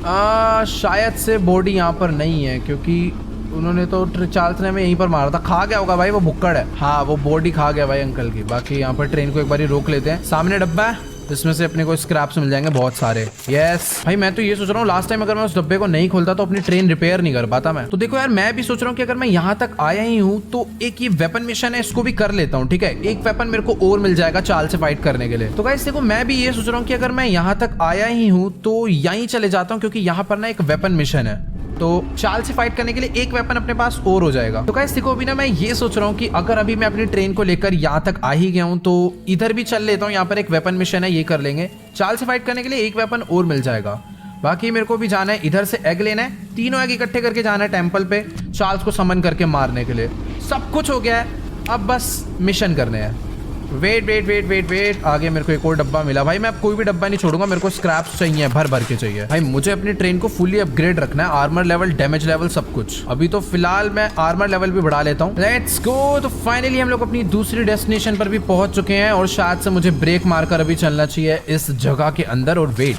शायद से बॉडी यहाँ पर नहीं है, क्योंकि उन्होंने तो चार्ल्स ने हमें यहीं पर मारा था। खा गया होगा भाई, वो भुक्कड़ है। हाँ, वो बॉडी खा गया भाई अंकल की। बाकी यहाँ पर ट्रेन को एक बार ही रोक लेते हैं। सामने डब्बा है, इसमें से अपने को स्क्रैप्स मिल जाएंगे बहुत सारे। यस भाई, मैं तो ये सोच रहा हूँ लास्ट टाइम अगर मैं उस डब्बे को नहीं खोलता तो अपनी ट्रेन रिपेयर नहीं कर पाता मैं। तो देखो यार, मैं भी सोच रहा हूँ कि अगर मैं यहाँ तक आया ही हूँ तो एक ये वेपन मिशन है, इसको भी कर लेता हूँ। ठीक है, एक वेपन मेरे को और मिल जाएगा चार्ल्स से फाइट करने के लिए। तो गाइस देखो, मैं भी ये सोच रहा हूँ कि अगर मैं यहाँ तक आया ही हूँ तो यहीं चले जाता हूँ, क्योंकि यहाँ पर ना एक वेपन मिशन है, तो चार्ल्स से फाइट करने के लिए एक वेपन अपने पास और हो जाएगा। तो गाइस देखो, अभी ना मैं ये सोच रहा हूँ कि अगर अभी मैं अपनी ट्रेन को लेकर यहाँ तक आ ही गया हूँ तो इधर भी चल लेता हूँ। यहाँ पर एक वेपन मिशन है, ये कर लेंगे। चार्ल्स से फाइट करने के लिए एक वेपन और मिल जाएगा। बाकी मेरे को भी जाना है, इधर से एग लेना है, तीनों एग इकट्ठे करके जाना है टेम्पल पे, चार्ल्स को समन करके मारने के लिए। सब कुछ हो गया है, अब बस मिशन करने हैं। Wait wait wait wait wait, आगे मेरे को एक और डब्बा मिला भाई। मैं अब कोई भी डब्बा नहीं छोड़ूंगा, मेरे को स्क्रैप्स चाहिए, भर भर के चाहिए भाई। मुझे अपनी ट्रेन को फुली अपग्रेड रखना है, आर्मर लेवल, डैमेज लेवल, सब कुछ। अभी तो फिलहाल मैं आर्मर लेवल भी बढ़ा लेता हूँ। Let's go. तो फाइनली हम लोग अपनी दूसरी डेस्टिनेशन पर भी पहुंच चुके हैं और शायद से मुझे ब्रेक मारकर अभी चलना चाहिए इस जगह के अंदर। और वेट,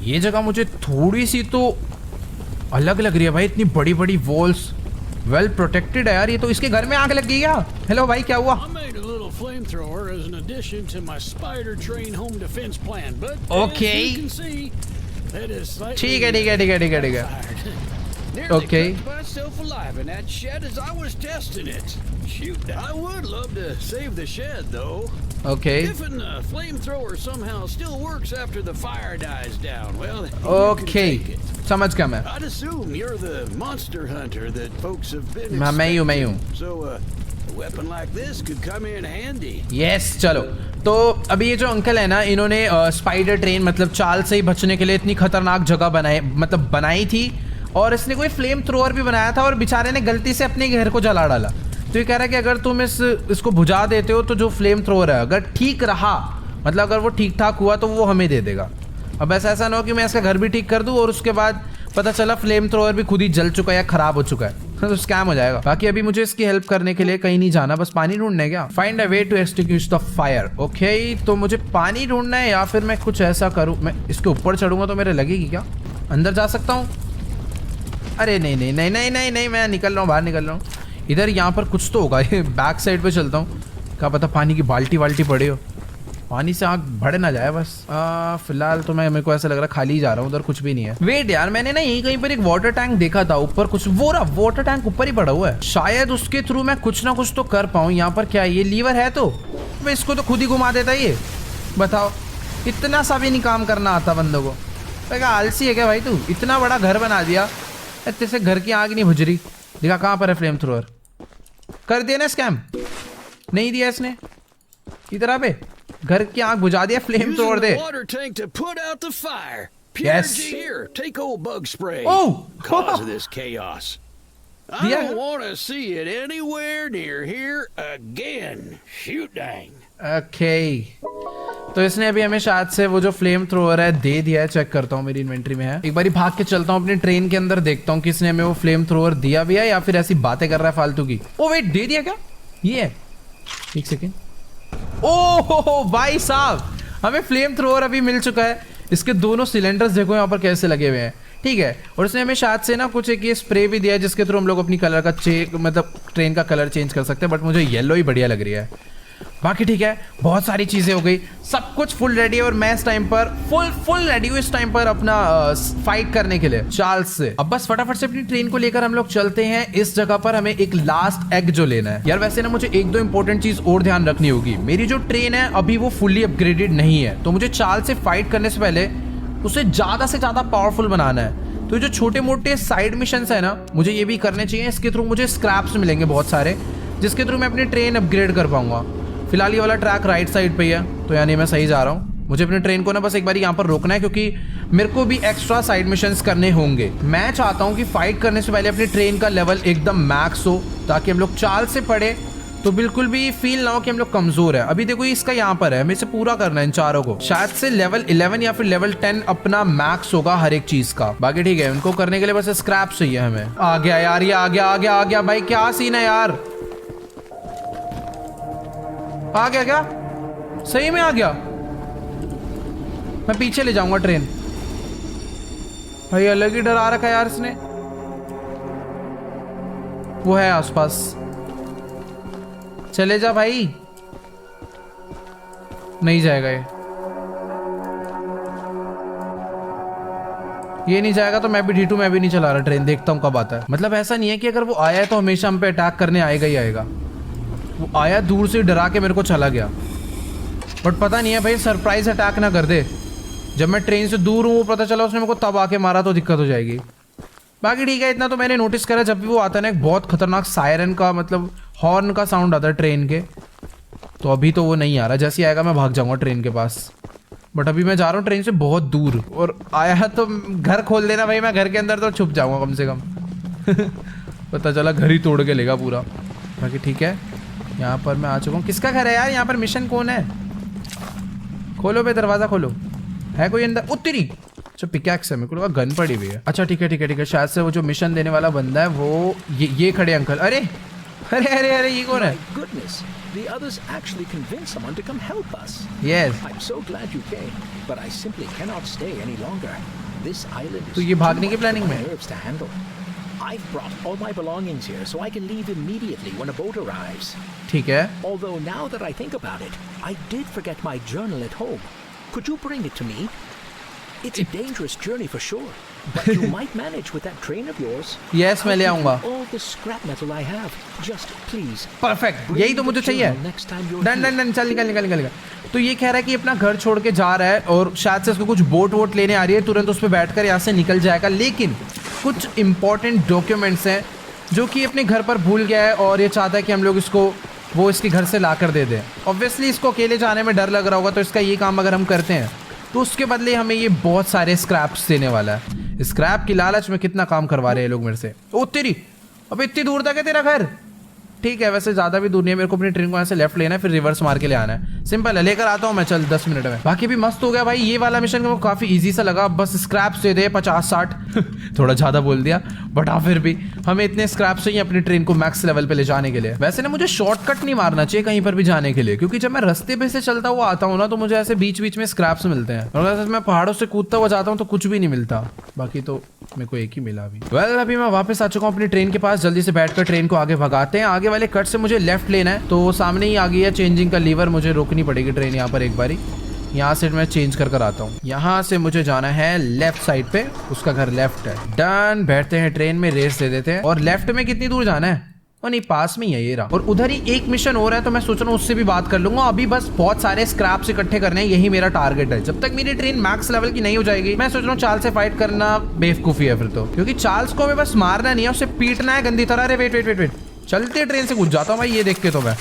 ये जगह मुझे थोड़ी सी तो अलग लग रही है भाई, इतनी बड़ी बड़ी वॉल्स, वेल प्रोटेक्टेड है यार। ये तो इसके घर में आग लग गई क्या? हेलो भाई, क्या हुआ? Flamethrower as an addition to my spider train home defense plan, but Okay. as you can see, that is slightly ठीक है ठीक है ठीक है ठीक है ठीक है। Nearly Okay. cooked myself alive in that shed as I was testing it. Shoot, I would love to save the shed though. Okay. If the flamethrower somehow still works after the fire dies down, well, you Okay. can take it. समझ गया मैं। I'd assume you're the monster hunter that folks have been मैं ही हूँ, मैं ही हूँ। expecting. So, a weapon like this could come in handy. Yes, चलो। तो अभी ये जो अंकल है ना, इन्होंने स्पाइडर ट्रेन मतलब चार्ल्स से ही बचने के लिए इतनी खतरनाक जगह बनाई थी, और इसने कोई फ्लेम थ्रोअर भी बनाया था और बेचारे ने गलती से अपने घर को जला डाला। तो ये कह रहा है कि अगर तुम इसको बुझा देते हो तो जो फ्लेम थ्रोअर है अगर ठीक रहा, मतलब अगर वो ठीक ठाक हुआ तो वो हमें दे देगा। अब ऐसा ना हो कि मैं इसका घर भी ठीक कर दूं और उसके बाद पता चला फ्लेम थ्रोअर भी खुद ही जल चुका है या खराब हो चुका है, तो स्कैम हो जाएगा। बाकी अभी मुझे इसकी हेल्प करने के लिए कहीं नहीं जाना, बस पानी ढूंढना है क्या? Find a way to extinguish the fire. Okay, तो मुझे पानी ढूंढना है या फिर मैं कुछ ऐसा करूँ, मैं इसके ऊपर चढ़ूंगा तो मेरे लगेगी क्या? अंदर जा सकता हूँ? अरे नहीं नहीं नहीं नहीं नहीं नहीं, मैं निकल रहा हूँ, बाहर निकल रहा हूँ। इधर यहाँ पर कुछ तो होगा, ये बैक साइड पे चलता हूँ, क्या पता पानी की बाल्टी वाल्टी पड़े हो, पानी से आग भड़ ना जाए बस। फिलहाल तो मेरे को ऐसा लग रहा है खाली जा रहा हूँ, उधर कुछ भी नहीं है। वेट यार, मैंने ना यहीं कहीं पर एक वाटर टैंक देखा था ऊपर, कुछ वो रहा वाटर टैंक ऊपर ही पड़ा हुआ है, शायद उसके थ्रू मैं कुछ ना कुछ तो कर पाऊँ। यहाँ पर क्या है, ये लीवर है तो मैं इसको तो खुद ही घुमा देता ये, बताओ इतना सा भी नहीं काम करना आता बंदों को। क्या आलसी है क्या भाई तू? इतना बड़ा घर बना दिया, तेरे घर की आग नहीं बुझ रही। देखा कहाँ पर है फ्लेम थ्रोअर? कर दिया ना स्कैम? नहीं दिया इसने। इधर पे घर की आग बुझा दिया, flame thrower they. Water tank to put out the fire. Yes. Purity here, take old bug spray. Oh. Cause of this chaos. I Yeah. don't want to see it anywhere near here again. Shoot dang. Okay तो इसने अभी हमें शायद से वो जो flame thrower है दे दिया है। चेक करता हूँ मेरी इन्वेंट्री में है। एक बारी भाग के चलता हूँ अपनी ट्रेन के अंदर, देखता हूँ कि इसने हमें वो फ्लेम थ्रोअर दिया भी है या फिर ऐसी बातें कर रहा है फालतू की। ओ वेट, दे दिया क्या? ये है, एक सेकेंड। ओ भाई साहब, हमें फ्लेम थ्रोअर अभी मिल चुका है। इसके दोनों सिलेंडर्स देखो यहाँ पर कैसे लगे हुए हैं, ठीक है। और इसने हमें शायद से ना कुछ एक ये स्प्रे भी दिया है जिसके थ्रू हम लोग अपनी कलर का मतलब ट्रेन का कलर चेंज कर सकते हैं। बट मुझे येलो ही बढ़िया लग रही है। बाकी ठीक है, बहुत सारी चीजें हो गई, सब कुछ फुल रेडी है और मैं इस टाइम पर फुल रेडी हूँ इस टाइम पर अपना फाइट करने के लिए चार्ल्स से। अब बस फटाफट से अपनी ट्रेन को लेकर हम लोग चलते हैं इस जगह पर। हमें एक लास्ट एग जो लेना है यार। वैसे ना मुझे एक दो इंपॉर्टेंट चीज और ध्यान रखनी होगी। मेरी जो ट्रेन है अभी वो फुल्ली अपग्रेडेड नहीं है, तो मुझे चार्ल्स से फाइट करने से पहले उसे ज्यादा से ज्यादा पावरफुल बनाना है। तो जो छोटे मोटे साइड मिशंस है ना, मुझे ये भी करने चाहिए। इसके थ्रू मुझे स्क्रैप्स मिलेंगे बहुत सारे, जिसके थ्रू मैं अपनी ट्रेन अपग्रेड कर पाऊंगा। फिलहाल ये वाला ट्रैक राइट साइड पे ही है, तो यानी मैं सही जा रहा हूँ। मुझे अपनी ट्रेन को ना बस एक बार यहाँ पर रोकना है, क्योंकि मेरे को भी एक्स्ट्रा साइड मिशंस करने होंगे। मैं चाहता हूँ कि फाइट करने से पहले अपनी ट्रेन का लेवल एकदम मैक्स हो, ताकि हम लोग चार्ल्स से पढ़े तो बिल्कुल भी फील ना हो कि हम लोग कमजोर है। अभी देखो इसका यहाँ पर है, हमें इसे पूरा करना है इन चारों को। शायद से लेवल 11 या फिर लेवल 10 अपना मैक्स होगा हर एक चीज का। बाकी ठीक है, उनको करने के लिए बस स्क्रैप चाहिए हमें। आ गया यार, ये आ गया भाई, क्या सीन है यार? आ गया क्या? सही में आ गया? मैं पीछे ले जाऊंगा ट्रेन। भाई अलग ही डरा रखा है यार इसने। वो है आसपास, चले जा भाई। नहीं जाएगा ये नहीं जाएगा तो मैं भी D2 मैं भी नहीं चला रहा ट्रेन। देखता हूँ कब आता है। मतलब ऐसा नहीं है कि अगर वो आया है तो हमेशा हम पे अटैक करने आएगा ही आएगा। वो आया, दूर से डरा के मेरे को चला गया। बट पता नहीं है भाई, सरप्राइज अटैक ना कर दे। जब मैं ट्रेन से दूर हूँ, वो पता चला उसने मेरे को तब आके मारा तो दिक्कत हो जाएगी। बाकी ठीक है, इतना तो मैंने नोटिस करा, जब भी वो आता है ना एक बहुत खतरनाक सायरन का मतलब हॉर्न का साउंड आता है ट्रेन के। तो अभी तो वो नहीं आ रहा, जैसे ही आएगा मैं भाग जाऊंगा ट्रेन के पास। बट अभी मैं जा रहा हूँ ट्रेन से बहुत दूर, और आया तो घर खोल देना भाई। मैं घर के अंदर तो छुप जाऊंगा कम से कम। पता चला घर ही तोड़ के लेगा पूरा। बाकी ठीक है, यहाँ पर मैं आ चुका हूँ। किसका घर है यार? यहाँ पर मिशन कौन है? खोलो बे, दरवाजा खोलो। है कोई अंदर? उत्तरी जो पिकैक्स है, मेरे को लगा गन पड़ी हुई है। अच्छा ठीक है, शायद से वो जो मिशन देने वाला बंदा है वो ये खड़े अंकल। अरे अरे अरे अरे, ये कौन है? Goodness, the others actually convinced someone to come help us. Yes. I'm so glad you came, but I simply cannot stay any longer. This island is तो ये भागने की too much planning for my में? nerves to handle. I've brought all my belongings here so I can leave immediately when a boat arrives. ठीक है। Although now that I think about it, I did forget my journal at home. Could you bring it to me? It's a dangerous journey for sure, but you might manage with that train of yours. Yes, मैं ले I'll give you आऊंगा। all the scrap metal I have. Just please. Perfect, यही तो मुझे चाहिए। Done, चल निकल। तो ये कह रहा है कि अपना घर छोड़ के जा रहा है और शायद से उसको कुछ बोट वोट लेने आ रही है, तुरंत उस पर बैठकर यहाँ से निकल जाएगा। लेकिन कुछ इंपॉर्टेंट डॉक्यूमेंट्स हैं जो कि अपने घर पर भूल गया है, और ये चाहता है कि हम लोग वो इसके घर से ला कर दे दें। ऑब्वियसली इसको अकेले जाने में डर लग रहा होगा, तो इसका ये काम अगर हम करते हैं तो उसके बदले हमें ये बहुत सारे स्क्रैप्स देने वाला है। स्क्रैप की लालच में कितना काम करवा रहे हैं लोग मेरे से। ओ तेरी, अब इतनी दूर तक है तेरा घर? ठीक है, वैसे ज़्यादा भी दूर नहीं है। मेरे को अपनी ट्रेन को यहाँ से लेफ्ट लेना है, फिर रिवर्स मार के ले आना है। सिंपल है, लेकर आता हूँ मैं, चल 10 मिनट में। बाकी भी मस्त हो गया भाई ये वाला मिशन। को काफ़ी इजी सा लगा, बस स्क्रैप्स दे दे 50-60। थोड़ा ज़्यादा बोल दिया, बट हाँ फिर भी हमें इतने स्क्रैप्स चाहिए अपनी ट्रेन को मैक्स लेवल पे ले जाने के लिए। वैसे ना मुझे शॉर्टकट नहीं मारना चाहिए कहीं पर भी जाने के लिए, क्योंकि जब मैं रास्ते पे से चलता हुआ आता हूँ ना, तो मुझे ऐसे बीच बीच में स्क्रैप्स मिलते हैं, और अगर मैं पहाड़ों से कूदता हुआ जाता हूँ तो कुछ भी नहीं मिलता। बाकी तो मेरे को एक ही मिला अभी। अभी मैं वापस आ चुका हूँ अपनी ट्रेन के पास। जल्दी से बैठकर ट्रेन को आगे भगाते हैं। आगे वाले कट से मुझे लेफ्ट लेना है, तो सामने ही आ गई है चेंजिंग का लीवर। मुझे रोकनी पड़ेगी ट्रेन यहाँ पर एक बारी। यहाँ से मैं चेंज कर आता हूँ। यहाँ से मुझे जाना है लेफ्ट साइड पे, उसका घर लेफ्ट है। डन, बैठते हैं ट्रेन में, रेस दे देते हैं। और लेफ्ट में कितनी दूर जाना है? और नहीं पास में ही है ये रहा। और उधर ही एक मिशन हो रहा है तो मैं सोच रहा हूँ उससे भी बात कर लूंगा। अभी बस बहुत सारे स्क्रैप्स इकट्ठे करने हैं, यही मेरा टारगेट है। जब तक मेरी ट्रेन मैक्स लेवल की नहीं हो जाएगी मैं सोच रहा हूँ चार्ल्स से फाइट करना बेवकूफी है फिर तो, क्योंकि चार्ल्स को हमें बस मारना नहीं है, उसे पीटना है गंदी तरह। अरे वेट वेट वेट वेट, चलते ट्रेन से घुस जाता हूँ भाई ये देख के तो मैं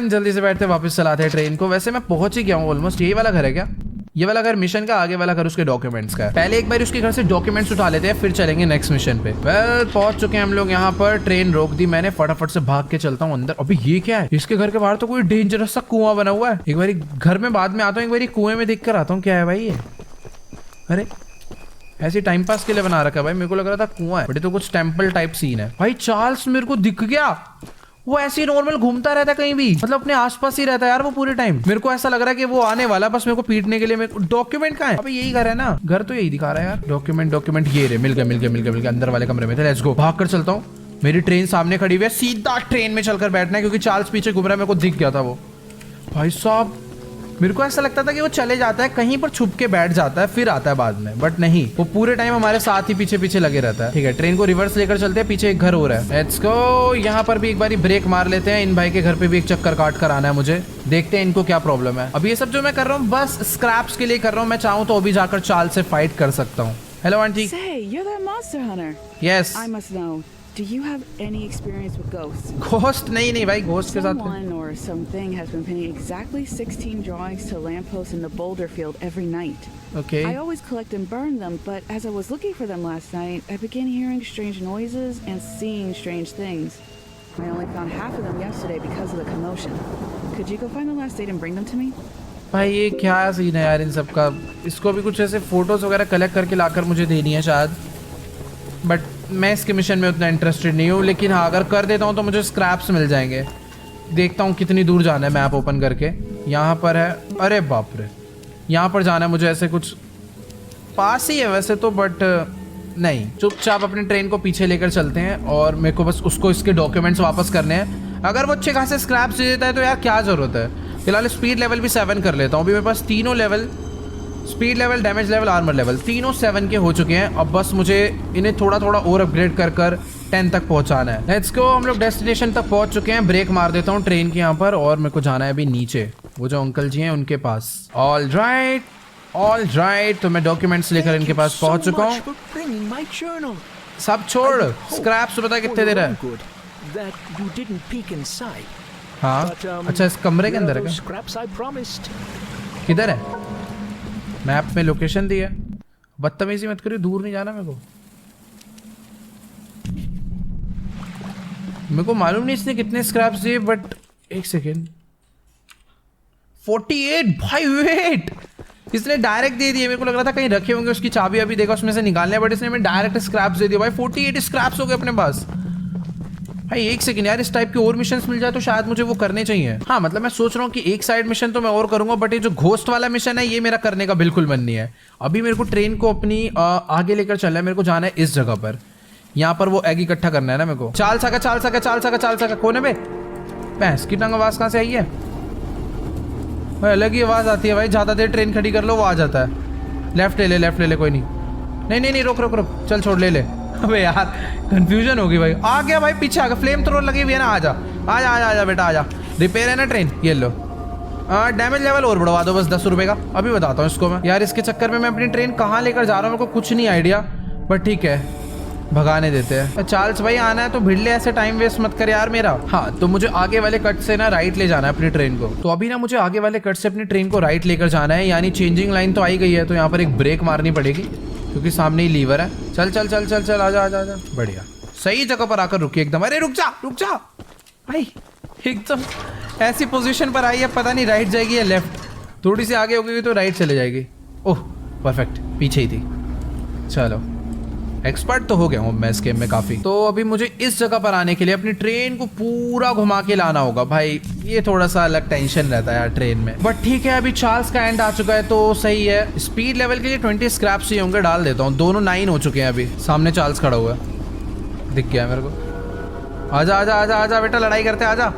जल्दी से बैठते वापस चलाते हैं ट्रेन को। वैसे मैं पहुंच ही गया हूँ ऑलमोस्ट। यही वाला घर है क्या? ये वाला घर मिशन का, आगे वाला घर उसके डॉक्यूमेंट्स का है। पहले एक बार उसके घर से डॉक्यूमेंट्स उठा लेते हैं फिर चलेंगे नेक्स्ट मिशन पे। वेल पहुंच चुके हैं हम लोग यहाँ पर। ट्रेन रोक दी मैंने, फटाफट से भाग के चलता हूँ अंदर। अभी ये क्या है? इसके घर के बाहर तो कोई डेंजरस सा कुआं बना हुआ है। एक बार घर में बाद में आता हूँ, एक बार कुएं में देख कर आता हूँ क्या है भाई ये। अरे ऐसी टाइम पास के लिए बना रखा है भाई, मेरे को लग रहा था कुआं है बट ये तो कुछ टेंपल टाइप सीन है। भाई चार्ल्स मेरे को दिख गया, वो ऐसे ही नॉर्मल घूमता रहता है कहीं भी, मतलब अपने आसपास ही रहता है यार वो पूरे टाइम। मेरे को ऐसा लग रहा है कि वो आने वाला बस मेरे को पीटने के लिए। मेरे को डॉक्यूमेंट कहाँ है? अबे यही घर है ना, घर तो यही दिखा रहा है यार। डॉक्यूमेंट ये रे, मिल गया अंदर वाले कमरे में थे। लेट्स गो, भाग कर चलता हूँ। मेरी ट्रेन सामने खड़ी हुई है, सीधा ट्रेन में चलकर बैठना है क्योंकि चार्ल्स पीछे घूम रहा है। मेरे को दिख गया था वो। भाई साहब मेरे को ऐसा लगता था कि वो चले जाता है कहीं पर छुप के बैठ जाता है फिर आता है बाद में, बट नहीं, वो पूरे टाइम हमारे साथ ही पीछे पीछे लगे रहता है। ठीक है ट्रेन को रिवर्स लेकर चलते हैं, पीछे एक घर हो रहा है। लेट्स गो, यहाँ पर भी एक बारी ब्रेक मार लेते हैं। इन भाई के घर पे भी एक चक्कर काट कर आना है मुझे, देखते हैं इनको क्या प्रॉब्लम है। अभी ये सब जो मैं कर रहा हूँ बस स्क्रैप्स के लिए कर रहा हूँ। मैं चाहूँ तो अभी जाकर चार्ल्स से फाइट कर सकता हूँ। Hello aunty. Say, you're that monster hunter. Yes. I must know. Do you have any experience with ghosts? Ghost नहीं भाई, घोस्ट के साथ Someone or something has been pinning exactly 16 drawings to lampposts in the boulder field every night. Okay. I always collect and burn them, but as I was looking for them last night, I began hearing strange noises and seeing strange things. I only found half of them yesterday because of the commotion. Could you go find the last date and bring them to me? भाई ये क्या scene है यार इन सब का। इसको भी कुछ ऐसे फोटोज वगैरह कलेक्ट करके लाकर मुझे देनी है शायद, बट मैं इसके मिशन में उतना इंटरेस्टेड नहीं हूँ। लेकिन हाँ अगर कर देता हूँ तो मुझे स्क्रैप्स मिल जाएंगे। देखता हूँ कितनी दूर जाना है, मैप ओपन करके। यहाँ पर है, अरे बाप रे, यहाँ पर जाना है मुझे। ऐसे कुछ पास ही है वैसे तो, बट नहीं, चुपचाप अपनी ट्रेन को पीछे लेकर चलते हैं और मेरे को बस उसको इसके डॉक्यूमेंट्स वापस करने हैं। अगर वो अच्छे खासे स्क्रैप्स दे देता है तो यार क्या ज़रूरत है। फिलहाल स्पीड लेवल भी 7 कर लेता हूँ। अभी मेरे पास तीनों level, speed level, damage level, armour level, तीनों 7 के हो चुके हैं। अब बस मुझे इन्हें थोड़ा थोड़ा और अपग्रेड कर 10 तक पहुंचाना है। लेट्स गो, हम लोग डेस्टिनेशन तक पहुंच चुके हैं। ब्रेक मार देता हूं ट्रेन के यहाँ पर और मेरे को जाना है अभी नीचे, वो जो अंकल जी हैं उनके पास। ऑल राइट, तो मैं डॉक्यूमेंट्स लेकर इनके पास पहुंच चुका हूँ। सब छोड़, स्क्रैप्स बता कितने दे रहा है? हाँ अच्छा, इस कमरे के अंदर है क्या? किधर है? मैप में लोकेशन दी है। बदतमीजी मत करिए, दूर नहीं जाना मेरे को मालूम नहीं इसने कितने स्क्रैप्स दिए, बट एक सेकेंड, 48 भाई वेट, इसने डायरेक्ट दे दिए। मेरे को लग रहा था कहीं रखे होंगे, उसकी चाबी अभी देखा उसमें से निकालने, बट इसने डायरेक्ट स्क्रैप्स दे दिए भाई। 48 स्क्रैप्स हो गए अपने पास भाई। एक सेकंड यार, इस टाइप के और मिशंस मिल जाए तो शायद मुझे वो करने चाहिए। हाँ मतलब मैं सोच रहा हूँ कि एक साइड मिशन तो मैं और करूंगा, बट ये जो घोस्ट वाला मिशन है ये मेरा करने का बिल्कुल मन नहीं है। अभी मेरे को ट्रेन को अपनी आगे लेकर चलना है। मेरे को जाना है इस जगह पर, यहाँ पर वो एग इकट्ठा करना है ना मेरे को। चाल सका कोने पे भैंस की टंग आवाज कहाँ से आई है भाई? अलग ही आवाज आती है भाई। ज्यादा देर ट्रेन खड़ी कर लो वो आ जाता है। लेफ्ट ले ले, कोई नहीं, रोक, चल छोड़, ले। अबे यार कंफ्यूजन होगी भाई। आ गया भाई, पीछे आ गया, फ्लेम थ्रोर लगी हुई है ना। आजा बेटा आजा। रिपेयर है ना ट्रेन, ये लो। डैमेज लेवल और बढ़वा दो बस 10 रुपए का। अभी बताता हूँ इसको मैं। यार इसके चक्कर में मैं अपनी ट्रेन कहाँ लेकर जा रहा हूँ मेरे को कुछ नहीं आइडिया, बट ठीक है भगाने देते हैं। चार्ल्स भाई आना है तो भिड़ले, ऐसे टाइम वेस्ट मत कर यार मेरा। हाँ तो मुझे आगे वाले कट से ना राइट ले जाना है अपनी ट्रेन को। तो अभी ना मुझे आगे वाले कट से अपनी ट्रेन को राइट लेकर जाना है, यानी चेंजिंग लाइन तो आई गई है, तो यहाँ पर एक ब्रेक मारनी पड़ेगी क्योंकि सामने ही लीवर है। चल आजा। बढ़िया, सही जगह पर आकर रुकी एकदम। अरे रुक जा भाई, एकदम ऐसी पोजीशन पर आई है, पता नहीं राइट जाएगी या लेफ्ट। थोड़ी सी आगे हो गई तो राइट चले जाएगी। ओह परफेक्ट, पीछे ही थी। चलो एक्सपर्ट तो हो गया हूँ मैं इस गेम में काफी। तो अभी मुझे इस जगह पर आने के लिए अपनी ट्रेन को पूरा घुमा के लाना होगा भाई। ये थोड़ा सा अलग टेंशन रहता है यार ट्रेन में, बट ठीक है। अभी चार्ल्स का एंड आ चुका है तो सही है। स्पीड लेवल के लिए 20 स्क्रैप्स ही होंगे, डाल देता हूँ। दोनों 9 हो चुके हैं। अभी सामने चार्ल्स खड़ा हुआ है, दिख गया मेरे को। आजा बेटा, लड़ाई करते, आजा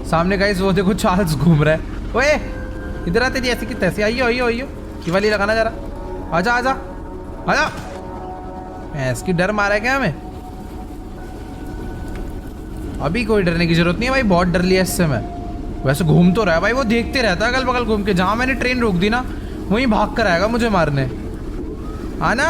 सामने। गाइस वो देखो चार्ल्स घूम रहा है। ओए इधर आ, तेरी ऐसी की तैसी। आइयो ये वाली लगाना जरा। आजा इसकी डर मारा है क्या हमें? अभी कोई डरने की जरूरत नहीं है भाई, बहुत डर लिया इससे मैं। वैसे घूम तो रहा है भाई, वो देखते रहता है अगल बगल घूम के, जहाँ मैंने ट्रेन रोक दी ना वहीं भाग कर आएगा मुझे मारने। आना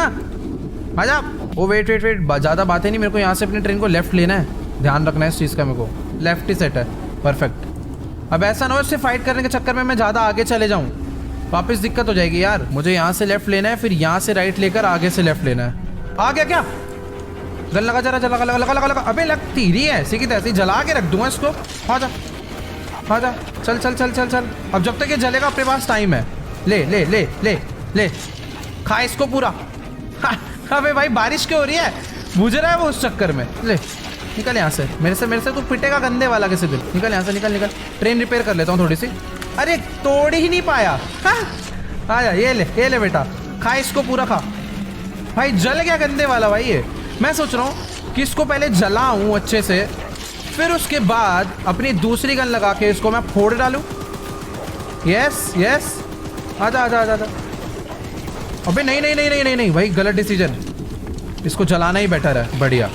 आजा। वो वेट, ज़्यादा बातें नहीं, मेरे को यहाँ से अपनी ट्रेन को लेफ्ट लेना है, ध्यान रखना है इस चीज़ का मेरे को। लेफ्ट ही सेट है, परफेक्ट। अब ऐसा ना हो इससे फाइट करने के चक्कर में मैं ज़्यादा आगे चले जाऊँ, वापस दिक्कत हो जाएगी यार। मुझे यहाँ से लेफ्ट लेना है, फिर यहाँ से राइट लेकर आगे से लेफ्ट लेना है। आ गया क्या? गल लगा जरा, जला लगा। अबे लगती रही है, सीखी तैसी जला के रख दूंगा इसको। आजा आजा, चल। अब जब तक ये जलेगा अपने पास टाइम है। ले खा इसको पूरा। अबे भाई बारिश क्यों हो रही है, बुझ रहा है वो उस चक्कर में। ले निकल यहाँ से, मेरे से तू पिटेगा गंदे वाला किसी दिन। निकल यहाँ से, निकल। ट्रेन रिपेयर कर लेता हूँ थोड़ी सी। अरे तोड़ ही नहीं पाया। आजा, ये ले बेटा, खा इसको पूरा खा। भाई जल गया गंदे वाला भाई ये। मैं सोच रहा हूँ कि इसको पहले जलाऊं अच्छे से, फिर उसके बाद अपनी दूसरी गन लगा के इसको मैं फोड़ डालूं। यस आजा। अबे नहीं भाई, गलत डिसीजन। इसको जलाना ही बेटर है। बढ़िया,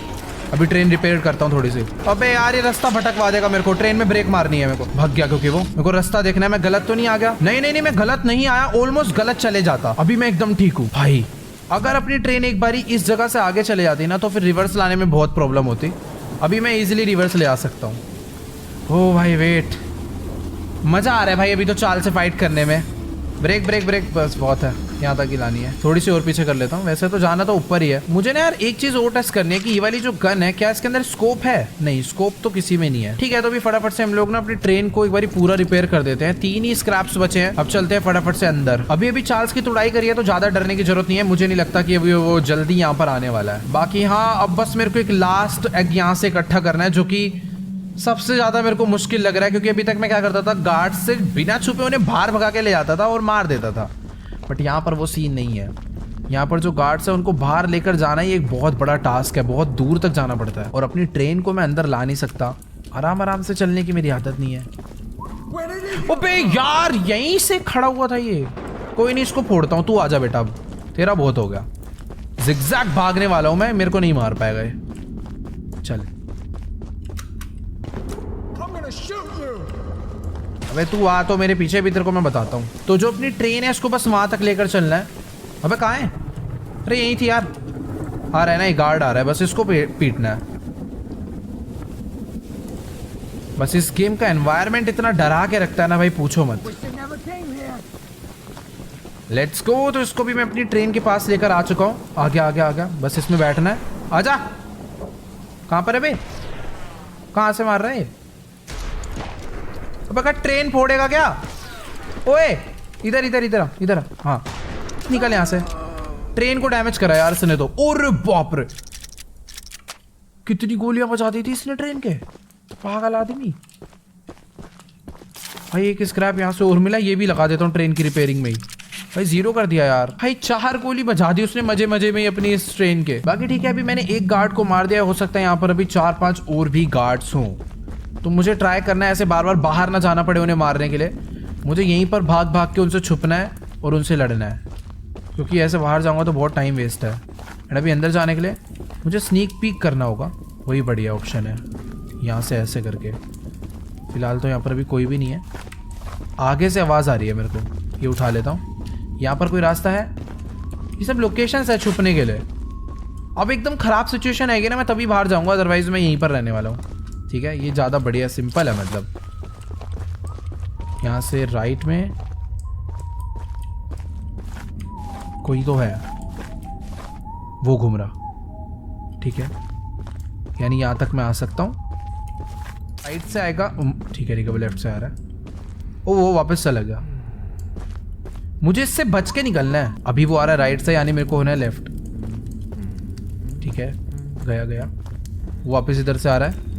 अभी ट्रेन रिपेयर करता हूँ थोड़ी सी। अबे यार ये रास्ता भटकवा देगा मेरे को, ट्रेन में ब्रेक मारनी है मेरे को। भाग गया क्योंकि वो मेरे को रास्ता देखना है, मैं गलत तो नहीं आ गया। नहीं मैं गलत नहीं आया, ऑलमोस्ट गलत चले जाता। अभी मैं एकदम ठीक हूँ भाई। अगर अपनी ट्रेन एक बारी इस जगह से आगे चले जाती ना तो फिर रिवर्स लाने में बहुत प्रॉब्लम होती। अभी मैं इजीली रिवर्स ले आ सकता हूँ। ओ भाई वेट, मजा आ रहा है भाई अभी तो चाल से फाइट करने में। ब्रेक बस बहुत है, यहाँ तक ही लानी है। थोड़ी सी और पीछे कर लेता हूँ। वैसे तो जाना तो ऊपर ही है। मुझे ना यार एक चीज और टेस्ट करनी है कि ये वाली जो गन है क्या इसके अंदर स्कोप है? नहीं, स्कोप तो किसी में नहीं है। ठीक है, तो अभी फटाफट से हम लोग ना अपनी ट्रेन को एक बार पूरा रिपेयर कर देते हैं। 3 ही स्क्रैप्स बचे हैं, अब चलते हैं फटाफट से अंदर। अभी चार्ल्स की तुड़ाई करी है तो ज्यादा डरने की जरूरत नहीं है। मुझे नहीं लगता कि अभी वो जल्दी यहाँ पर आने वाला है। बाकी हाँ, अब बस मेरे को एक लास्ट एग यहाँ से इकट्ठा करना है, जो कि सबसे ज्यादा मेरे को मुश्किल लग रहा है। क्योंकि अभी तक मैं क्या करता था, गार्ड से बिना छुपे उन्हें बाहर भगा के ले जाता था और मार देता था, बट यहाँ पर वो सीन नहीं है। यहाँ पर जो गार्ड्स है उनको बाहर लेकर जाना ही एक बहुत बड़ा टास्क है, बहुत दूर तक जाना पड़ता है। और अपनी ट्रेन को मैं अंदर ला नहीं सकता, आराम से चलने की मेरी आदत नहीं है। अबे यार यहीं से खड़ा हुआ था ये। कोई नहीं, इसको फोड़ता हूँ। तू आजा बेटा, अब तेरा बहुत हो गया। जिगजैग भागने वाला हूँ मैं, मेरे को नहीं मार पाएगा ये। चल अबे तू आ तो मेरे पीछे भी, तेरे को मैं बताता हूँ। तो जो अपनी ट्रेन है उसको बस वहां तक लेकर चलना है। अबे कहाँ है? अरे यही थी यार। आ रहा है ना, ये गार्ड आ रहा है, बस इसको पीटना है। बस इस गेम का एनवायरनमेंट इतना डरा के रखता है ना भाई, पूछो मत। Let's go. तो इसको भी मैं अपनी ट्रेन के पास लेकर आ चुका हूँ। आ गया। बस इसमें बैठना है। आजा। कहाँ पर है बे? कहाँ से मार रहे हैं? ट्रेन फोड़ेगा क्या? ओए इधर। हाँ निकल यहाँ से। ट्रेन को डैमेज करा यार इसने तो। ओरे बाप रे, कितनी गोलियां बचा दी थी इसने ट्रेन के, पागल आदमी। भाई एक स्क्रैप यहाँ से और मिला, ये भी लगा देता हूँ ट्रेन की रिपेयरिंग में ही। भाई 0 कर दिया यार। भाई 4 गोली बजा दी उसने मजे में ही अपनी इस ट्रेन के। बाकी ठीक है, अभी मैंने एक गार्ड को मार दिया। हो सकता है यहाँ पर अभी 4-5 और भी गार्ड्स हों, तो मुझे ट्राई करना है ऐसे बार बाहर ना जाना पड़े उन्हें मारने के लिए। मुझे यहीं पर भाग के उनसे छुपना है और उनसे लड़ना है, क्योंकि ऐसे बाहर जाऊंगा तो बहुत टाइम वेस्ट है। एंड अभी अंदर जाने के लिए मुझे स्नीक पीक करना होगा, वही बढ़िया ऑप्शन है। यहाँ से ऐसे करके, फिलहाल तो यहाँ पर अभी कोई भी नहीं है। आगे से आवाज़ आ रही है मेरे को, ये उठा लेता हूँ। यहाँ पर कोई रास्ता है? ये सब लोकेशंस है छुपने के लिए। अब एकदम ख़राब सिचुएशन आएगी ना, मैं तभी बाहर जाऊँगा, अदरवाइज मैं यहीं पर रहने वाला हूँ। ठीक है, ये ज़्यादा बढ़िया सिंपल है। मतलब यहाँ से राइट में कोई तो है, वो घूम रहा। ठीक है, यानी यहाँ तक मैं आ सकता हूँ। राइट से आएगा, ठीक है, वो लेफ्ट से आ रहा है। ओ वो वापस चला गया। मुझे इससे बच के निकलना है। अभी वो आ रहा है राइट से, यानी मेरे को होना है लेफ्ट। ठीक है, गया। वो वापस इधर से आ रहा है।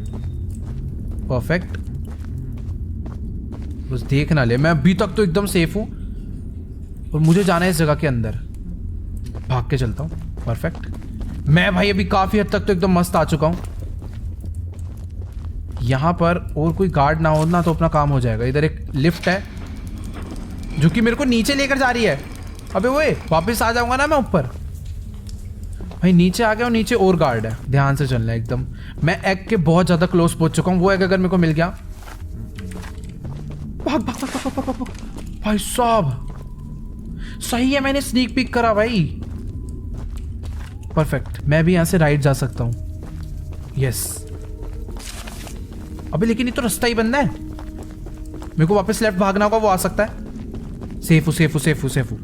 परफेक्ट, बस देख ना ले। मैं अभी तक तो एकदम सेफ हूं और मुझे जाना है इस जगह के अंदर। भाग के चलता हूं। परफेक्ट, मैं भाई अभी काफी हद तक तो एकदम मस्त आ चुका हूं। यहां पर और कोई गार्ड ना हो ना तो अपना काम हो जाएगा। इधर एक लिफ्ट है जो कि मेरे को नीचे लेकर जा रही है। अबे वो वापस आ जाऊंगा ना मैं ऊपर। भाई नीचे आ गया और नीचे और गार्ड है, ध्यान से चलना है एकदम। मैं एग के बहुत ज्यादा क्लोज पहुंच चुका हूँ। वो एग अगर मेरे को मिल गया, भाग भाग भाग भाग भाग भाग। भाई साहब सही है, मैंने स्नीक पिक करा भाई। परफेक्ट, मैं भी यहां से राइट जा सकता हूं। यस, अबे लेकिन ये तो रास्ता ही बंद है। मेरे को वापस लेफ्ट भागना होगा, वो आ सकता है। सेफ हूं सेफ हूं सेफ हूं सेफ हूं।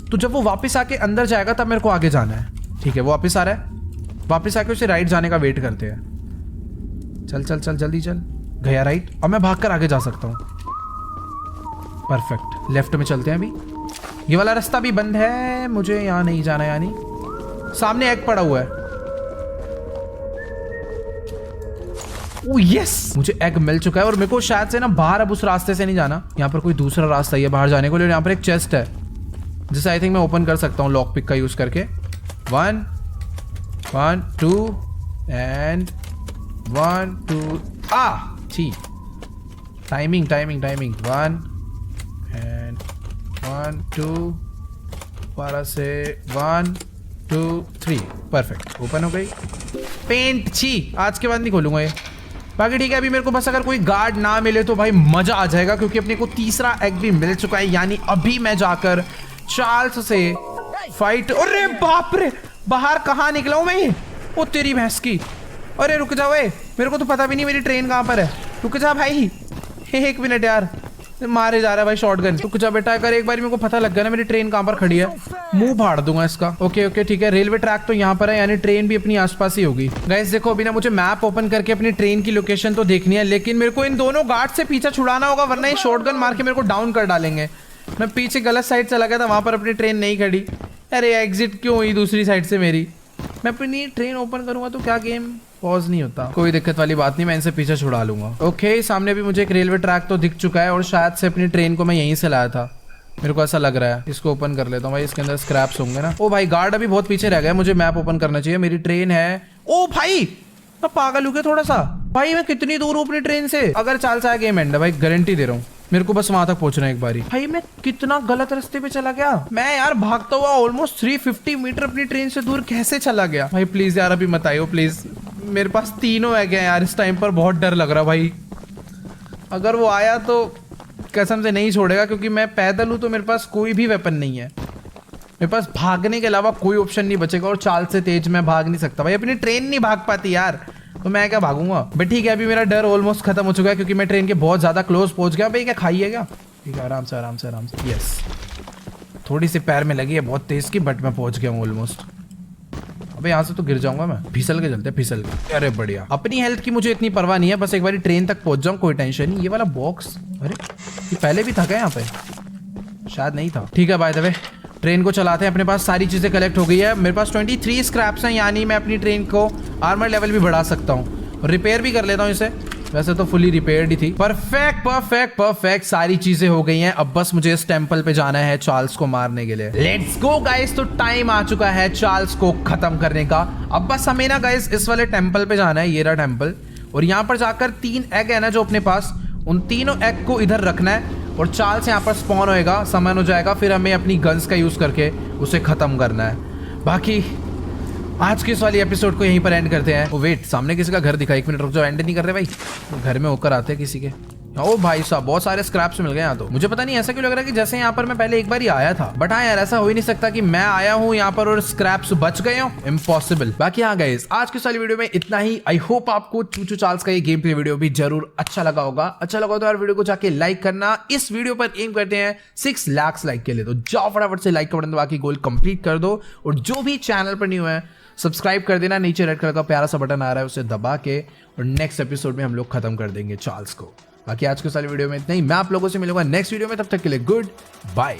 तो जब वो वापस आके अंदर जाएगा तब मेरे को आगे जाना है। ठीक है, वो वापस आ रहा है। वापस आके उसे राइट जाने का वेट करते हैं। चल चल चल जल्दी चल। गया राइट, अब मैं भागकर आगे जा सकता हूँ। परफेक्ट, लेफ्ट में चलते हैं अभी। ये वाला रास्ता भी बंद है, मुझे यहाँ नहीं जाना। यानी सामने एग पड़ा हुआ है। ओह यस, मुझे एग मिल चुका है और मेरे को शायद से ना बाहर अब उस रास्ते से नहीं जाना। यहाँ पर कोई दूसरा रास्ता है बाहर जाने को। लेकिन यहाँ पर एक चेस्ट है जिसे आई थिंक मैं ओपन कर सकता हूँ लॉक पिक का यूज करके। 1 1 2 एंड 1 2। ठीक, टाइमिंग टाइमिंग टाइमिंग। 1 एंड 1 2। 12 से 1 2 3। परफेक्ट, ओपन हो गई। पेंट छी, आज के बाद नहीं खोलूंगा ये। बाकी ठीक है, अभी मेरे को बस अगर कोई गार्ड ना मिले तो भाई मजा आ जाएगा, क्योंकि अपने को तीसरा एग भी मिल चुका है। यानी अभी मैं जाकर चार्ल्स से फाइट। अरे बाप रे, बाहर कहाँ निकला हूं मैं? ओ तेरी भैंस की। अरे रुक जा वे, मेरे को तो पता भी नहीं मेरी ट्रेन कहाँ पर है। रुक जा भाई, 1 मिनट यार, मारे जा रहा है भाई शॉटगन। रुक जा बेटा, अगर एक बार मेरे को पता लग गया ना मेरी ट्रेन कहाँ पर खड़ी है, मुंह फाड़ दूंगा इसका। ओके ओके ठीक है, रेलवे ट्रैक तो यहाँ पर है, यानी ट्रेन भी अपनी आसपास ही होगी। गाइस देखो, अभी ना मुझे मैप ओपन करके अपनी ट्रेन की लोकेशन तो देखनी है, लेकिन मेरे को इन दोनों गार्ड से पीछा छुड़ाना होगा, वरना ये शॉटगन मार के मेरे को डाउन कर डालेंगे। मैं पीछे गलत साइड चला गया था, वहां पर अपनी ट्रेन नहीं खड़ी। अरे एग्जिट क्यों हुई दूसरी साइड से मेरी? मैं अपनी ट्रेन ओपन करूंगा तो क्या गेम पॉज नहीं होता? कोई दिक्कत वाली बात नहीं, मैं इनसे पीछे छुड़ा लूंगा। ओके, सामने भी मुझे एक रेलवे ट्रैक तो दिख चुका है और शायद से अपनी ट्रेन को मैं यहीं से लाया था, मेरे को ऐसा लग रहा है। इसको ओपन कर लेता हूँ भाई, इसके अंदर स्क्रैप्स होंगे ना। ओ भाई, गार्ड अभी बहुत पीछे रह गया, मुझे मैप ओपन करना चाहिए। मेरी ट्रेन है। ओ भाई, मैं पागल हूँ क्या थोड़ा सा? भाई मैं कितनी दूर हूँ अपनी ट्रेन से? अगर चाल सा गेम एंड है भाई, गारंटी दे रहा हूँ। मेरे को बस वहां तक पहुंचना है एक बारी। भाई मैं कितना गलत रास्ते पे चला गया। मैं यार भागता हुआ ऑलमोस्ट 350 मीटर अपनी ट्रेन से दूर कैसे चला गया? भाई प्लीज यार अभी मत आइयो प्लीज। मेरे पास तीनों है गए यार, इस टाइम पर बहुत डर लग रहा भाई। अगर वो आया तो कसम से नहीं छोड़ेगा, क्योंकि मैं पैदल हूं तो मेरे पास कोई भी वेपन नहीं है। मेरे पास भागने के अलावा कोई ऑप्शन नहीं बचेगा, और चाल से तेज मैं भाग नहीं सकता भाई। अपनी ट्रेन नहीं भाग पाती यार, तो मैं क्या भागूंगा? बट ठीक है, अभी मेरा डर ऑलमोस्ट खत्म हो चुका है, क्योंकि मैं ट्रेन के बहुत ज्यादा क्लोज पहुंच गया। भाई क्या खाइए क्या? ठीक है, आराम से आराम से आराम से। यस, थोड़ी सी पैर में लगी है बहुत तेज की, बट मैं पहुंच गया हूँ ऑलमोस्ट। अबे यहाँ से तो गिर जाऊंगा मैं, फिसल के चलते फिसल के। अरे बढ़िया, अपनी हेल्थ की मुझे इतनी परवाह नहीं है, बस एक बार ट्रेन तक पहुंच जाऊं, कोई टेंशन नहीं। ये वाला बॉक्स, अरे ये पहले भी था क्या यहाँ पे? शायद नहीं था। ठीक है, बाय द वे ट्रेन को चलाते हैं। अपने पास सारी चीजें कलेक्ट हो गई है। मेरे पास 23 स्क्रैप्स हैं, यानी मैं अपनी ट्रेन को आर्मर लेवल भी बढ़ा सकता हूँ, रिपेयर भी कर लेता हूँ इसे। वैसे तो फुली रिपेयर्ड ही थी। परफेक्ट परफेक्ट परफेक्ट, सारी चीजें हो गई हैं। अब बस मुझे इस टेंपल पे जाना है चार्ल्स को मारने के लिए। लेट्स गो गाइस, तो टाइम आ चुका है चार्ल्स को खत्म करने का। अब बस हमें ना गाइस इस वाले टेंपल पे जाना है, ये रहा टेंपल, और यहाँ पर जाकर 3 एग है ना जो अपने पास, उन तीनों एग को इधर रखना है, और चार्ल्स यहाँ पर स्पॉन होएगा, समन हो जाएगा, फिर हमें अपनी गन्स का यूज करके उसे खत्म करना है। बाकी आज के इस वाली एपिसोड को यहीं पर एंड करते हैं। ओ वेट, सामने किसी का घर दिखा, 1 मिनट रुक जाओ, एंड नहीं कर रहे भाई, घर में होकर आते हैं किसी के। ओ भाई साहब, बहुत सारे स्क्रैप्स मिल गए यहाँ तो। मुझे पता नहीं ऐसा क्यों लग रहा है कि जैसे यहाँ पर मैं पहले एक बार ही आया था, बट हाँ यार ऐसा हो ही नहीं सकता कि मैं आया हूँ यहाँ पर और स्क्रैप्स बच गए हो, इम्पॉसिबल। बाकी हाँ गाइस, आज की सारी वीडियो में इतना ही। आई होप आपको चूचू चार्ल्स का ये गेम प्ले वीडियो भी जरूर अच्छा लगा होगा। अच्छा लगा तो यार वीडियो को जाके लाइक करना। इस वीडियो पर एम करते हैं 6 लाख लाइक के लिए, तो जाओ फटाफट से लाइक का बटन दबा के गोल कंप्लीट कर दो। और जो भी चैनल पर न्यू है सब्सक्राइब कर देना, नीचे रेड कलर का प्यारा सा बटन आ रहा है उसे दबा के, और नेक्स्ट एपिसोड में हम लोग खत्म कर देंगे चार्ल्स को। बाकी आज के सारी वीडियो में इतना ही। मैं आप लोगों से मिलूंगा नेक्स्ट वीडियो में, तब तक के लिए गुड बाय।